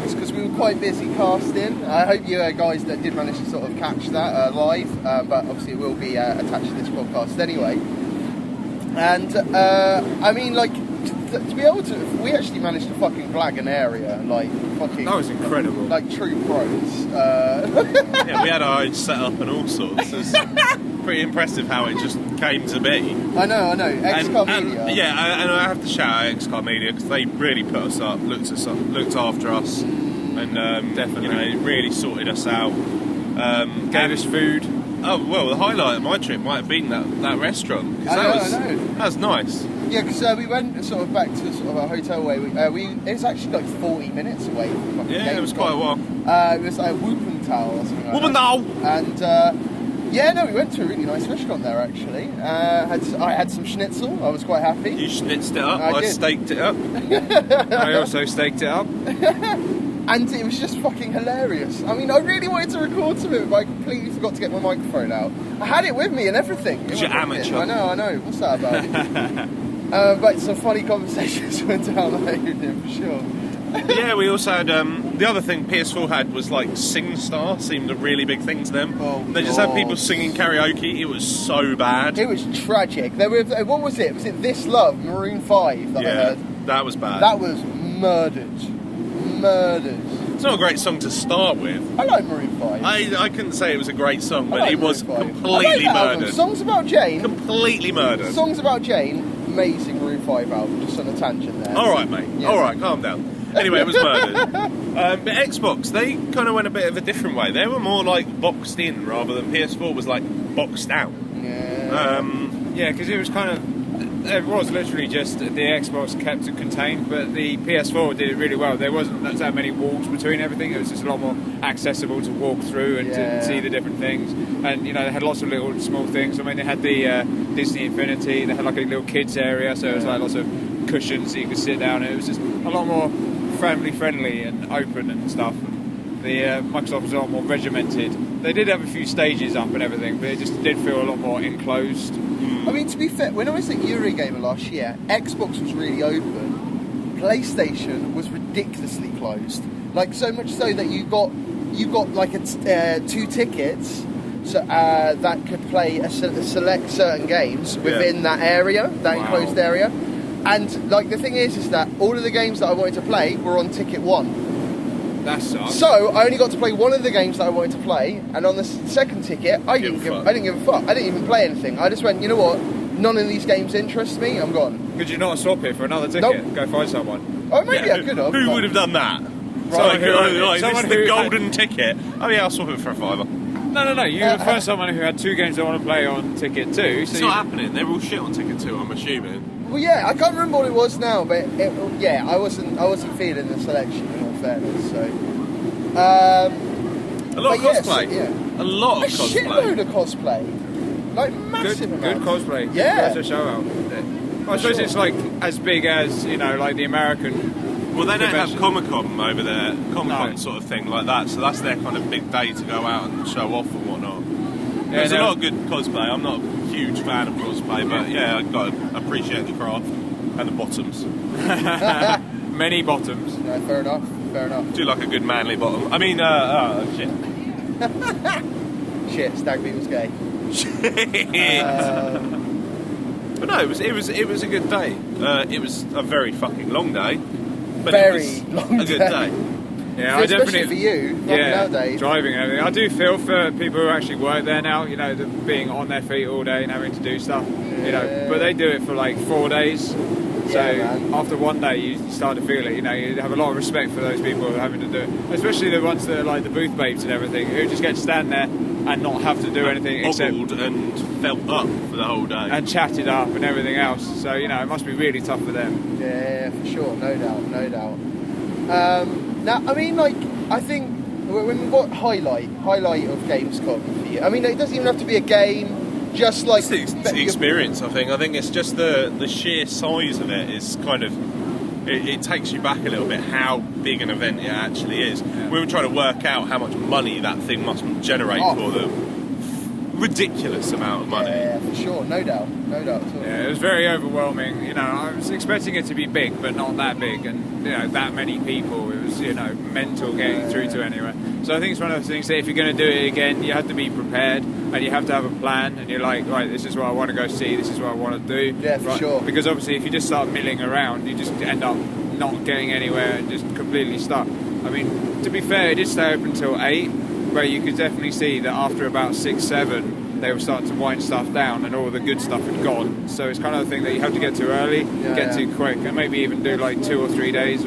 it's because we were quite busy casting. I hope you guys that did manage to sort of catch that live, but obviously it will be attached to this podcast anyway. And, I mean, like, to be able to, we actually managed to fucking flag an area, like, fucking... That was incredible. Like, true pros. Yeah, we had our own setup and all sorts. It's pretty impressive how it just came to be. I know. XCOM Media. And I have to shout out XCOM Media because they really put us up, looked after us, and definitely really sorted us out. Gave us food. Oh, well, the highlight of my trip might have been that restaurant. I know. That was nice. Yeah, because we went sort of back to sort of a hotel where it's actually like 40 minutes away from fucking Gamescom. It was quite a while. It was like Wuppertal or something like Wuppertal! that. And we went to a really nice restaurant there actually. I had some schnitzel, I was quite happy. You schnitzed it up, I staked it up. I also staked it up. And it was just fucking hilarious. I mean, I really wanted to record some of it, but I completely forgot to get my microphone out. I had it with me and everything. Because you're amateur. I know. What's that about? But some funny conversations went down there, for sure. Yeah, we also had the other thing PS4 had was like SingStar seemed a really big thing to them. They just had people singing karaoke. It was so bad. It was tragic. There were, what was it? Was it This Love, Maroon 5 that I heard? That was bad. That was murdered. It's not a great song to start with. I like Maroon 5. I couldn't say it was a great song, but like it was murdered. completely murdered. Songs About Jane. Completely murdered. Songs About Jane, amazing Maroon 5 album, just on a tangent there. All right, mate. Yeah. All right, calm down. Anyway, it was murdered. But Xbox, they kind of went a bit of a different way. They were more like boxed in rather than PS4 was like boxed out. Yeah, because it was kind of... It was literally just the Xbox kept it contained, but the PS4 did it really well. There wasn't that many walls between everything. It was just a lot more accessible to walk through and to see the different things. And, they had lots of little small things. I mean, they had the Disney Infinity. They had like a little kids area, so it was like lots of cushions that you could sit down. It was just a lot more family-friendly and open and stuff. The Microsoft was a lot more regimented. They did have a few stages up and everything, but it just did feel a lot more enclosed. I mean, to be fair, when I was at Eurogamer last year, Xbox was really open. PlayStation was ridiculously closed. Like, so much so that you got like 2 tickets that could play select certain games within that area, that enclosed area. And like the thing is that all of the games that I wanted to play were on ticket 1. That sucks. So I only got to play one of the games that I wanted to play, and on the second ticket, I didn't give a fuck. I didn't even play anything. I just went, you know what? None of these games interest me. I'm gone. Could you not swap it for another ticket? Nope. Go find someone. Oh, maybe I could have. Who would have done that? Right. This is the golden ticket. Oh yeah, I'll swap it for a £5. No. You found someone who had 2 games they want to play on ticket 2. So it's not happening. They're all shit on ticket 2. I'm assuming. Well, yeah, I can't remember what it was now, but I wasn't feeling the selection in all fairness. So. A lot of cosplay. Yeah. A lot of cosplay. A shitload of cosplay. Like massive amount. Good cosplay. Yeah. That's a show out. I suppose it's like as big as, like the American. Well, they don't have Comic-Con over there, Comic-Con sort of thing like that, so that's their kind of big day to go out and show off and whatnot. Yeah, there's a lot of good cosplay. I'm not a huge fan of cosplay, but yeah, I've got to appreciate the craft and the bottoms. Many bottoms. No, fair enough. Do like a good manly bottom. I mean, shit. Shit, Stag Beetle's gay. But no, it was a good day. It was a very fucking long day, but very long a good day. Yeah, so I definitely for you. Nowadays, driving and everything. I do feel for people who actually work there now. Being on their feet all day and having to do stuff. But they do it for like 4 days. So after one day, you start to feel it. You have a lot of respect for those people who are having to do it, especially the ones that are like the booth babes and everything, who just get to stand there and not have to do anything except and felt up for the whole day and chatted up and everything else. So it must be really tough for them. Yeah, for sure, no doubt. Now, I mean, like, I think what highlight of Gamescom for you? I mean, it doesn't even have to be a game. Just like it's the experience, I think it's just the sheer size of it is kind of it takes you back a little bit how big an event it actually is. Yeah. We were trying to work out how much money that thing must generate for them. Ridiculous amount of money. Yeah, for sure, no doubt at all. Yeah, it was very overwhelming. I was expecting it to be big, but not that big, and that many people. It was mental getting through to anyway. So I think it's one of those things that if you're going to do it again, you have to be prepared and you have to have a plan. And you're like, right, this is what I want to go see. This is what I want to do. Yeah, for sure. Because obviously, if you just start milling around, you just end up not getting anywhere and just completely stuck. I mean, to be fair, it did stay open until 8, where you could definitely see that after about 6, 7, they were starting to wind stuff down and all the good stuff had gone. So it's kind of the thing that you have to get to early, get to quick, and maybe even do like 2 or 3 days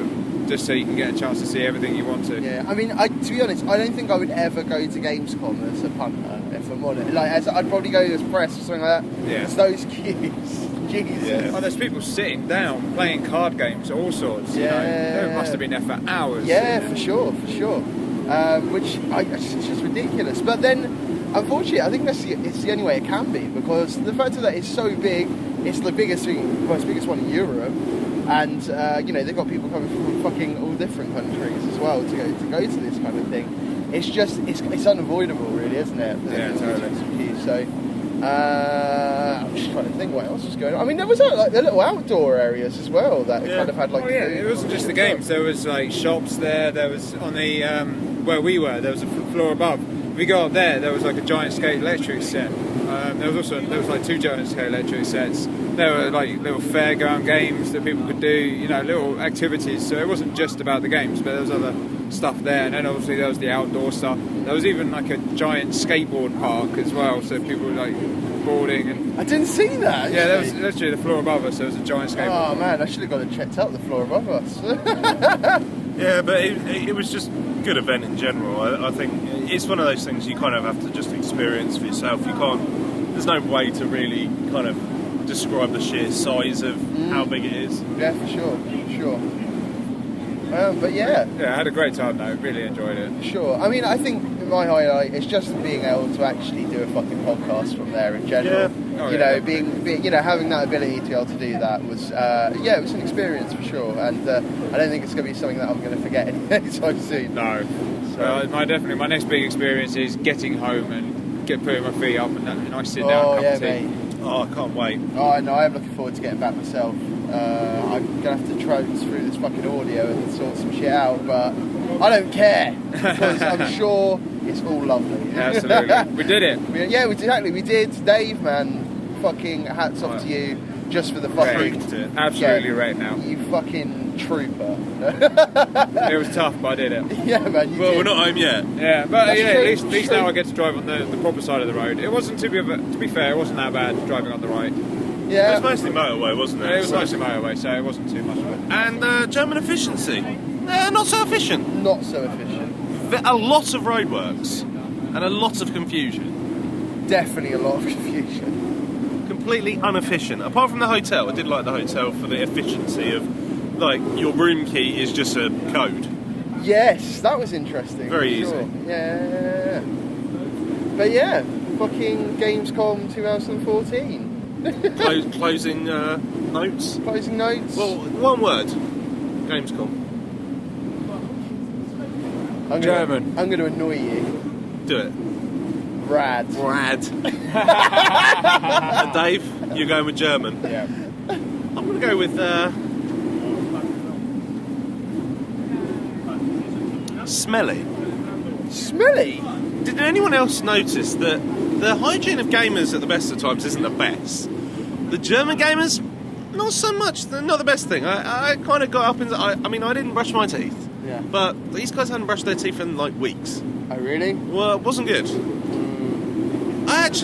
just so you can get a chance to see everything you want to. Yeah, I mean, to be honest, I don't think I would ever go to Gamescom as a punter, if I'm honest. I'd probably go as press or something like that. Yeah. It's those queues. Jesus. Yeah. Oh, there's people sitting down, playing card games, all sorts. They must have been there for hours. Yeah, for sure. Which it's just ridiculous. But then, unfortunately, I think it's the only way it can be, because the fact that it's so big, it's the biggest one in Europe. And they've got people coming from fucking all different countries as well to go to this kind of thing. It's just it's unavoidable, really, isn't it? Yeah, totally. So I'm just trying to think what else was going on. I mean, there was the little outdoor areas as well that kind of had like. Oh yeah, it wasn't just the games. There was like shops there. There was on the where we were. There was a floor above. If we go up there was like a giant skate electric set. There was like 2 giant skate electric sets. There were like little fairground games that people could do, little activities. So it wasn't just about the games, but there was other stuff there. And then obviously there was the outdoor stuff. There was even like a giant skateboard park as well. So people were like boarding and. I didn't see that. Yeah, there was literally the floor above us. There was a giant skateboard park. Man, I should have got it checked out, the floor above us. Yeah, but it was just a good event in general. I think it's one of those things you kind of have to just experience for yourself. You can't. There's no way to really kind of describe the sheer size of how big it is. Yeah, for sure. But yeah, I had a great time though. Really enjoyed it. Sure. I mean, I think my highlight is just being able to actually do a fucking podcast from there in general. Yeah. Being having that ability to be able to do that was it was an experience for sure. And I don't think it's going to be something that I'm going to forget anytime soon. No. So my next big experience is getting home and putting my feet up and a nice sit down cup of tea. Mate. Oh, I can't wait. Oh, no, I am looking forward to getting back myself. I'm going to have to trounce through this fucking audio and sort some shit out, but I don't care, because I'm sure it's all lovely. Absolutely. We did it. We did. Dave, man, fucking hats off to you. just for the fucking... Absolutely right now. You fucking trooper. It was tough, but I did it. Yeah, man, you Well, did. we're not home yet. Yeah, but That's at true, least now I get to drive on the proper side of the road. It wasn't to be fair, it wasn't that bad driving on the right. Yeah. It was mostly motorway, wasn't it? It was mostly motorway, so it wasn't too much of it. And German efficiency. Not so efficient. Not so efficient. A lot of roadworks and a lot of confusion. Definitely a lot of confusion. Completely inefficient. Apart from the hotel, I did like the hotel for the efficiency of, like, your room key is just a code. Yes, that was interesting. Very for easy. sure. Yeah. But yeah, fucking Gamescom 2014. Closing notes. Closing notes. Well, one word. Gamescom. German. I'm going to annoy you. Do it. Rad. And Dave, you're going with German. Yeah. I'm going to go with smelly. Smelly? Did anyone else notice that the hygiene of gamers at the best of times isn't the best? The German gamers, not so much. They're not the best thing. I kind of got up and I mean, I didn't brush my teeth. Yeah. But these guys hadn't brushed their teeth in like weeks. Oh, really? Well, it wasn't good.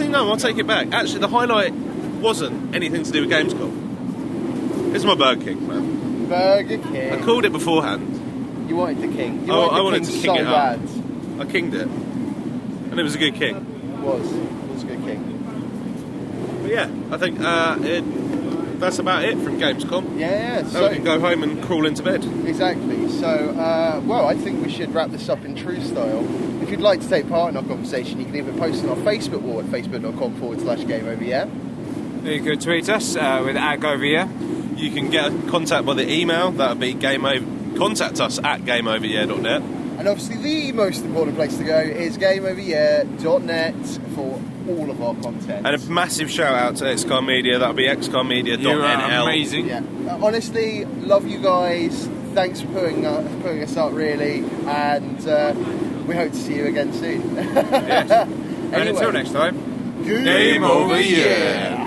No, I'll take it back. Actually, the highlight wasn't anything to do with Gamescom. It's my Burger King, man. Burger King. I called it beforehand. You wanted the king. You I wanted wanted the to king king so it up. bad. I kinged it. And it was a good king. It was a good king. But yeah, I think that's about it from Gamescom. Yeah, Now so... we can go home and crawl into bed. Exactly. So, well, I think we should wrap this up in true style. If you'd like to take part in our conversation, you can either post on our Facebook wall at facebook.com/GameOverYear. You could tweet us with @GoVia. You can get in contact by the email. That would be contact us at gameoveryear.net. And obviously the most important place to go is gameoveryear.net for all of our content. And a massive shout out to XCOM Media. That would be xcommedia.nl. You are amazing. Yeah. Honestly, love you guys. Thanks for putting us up, really. And we hope to see you again soon. Yes. And Anyway. until next time, Game over, yeah.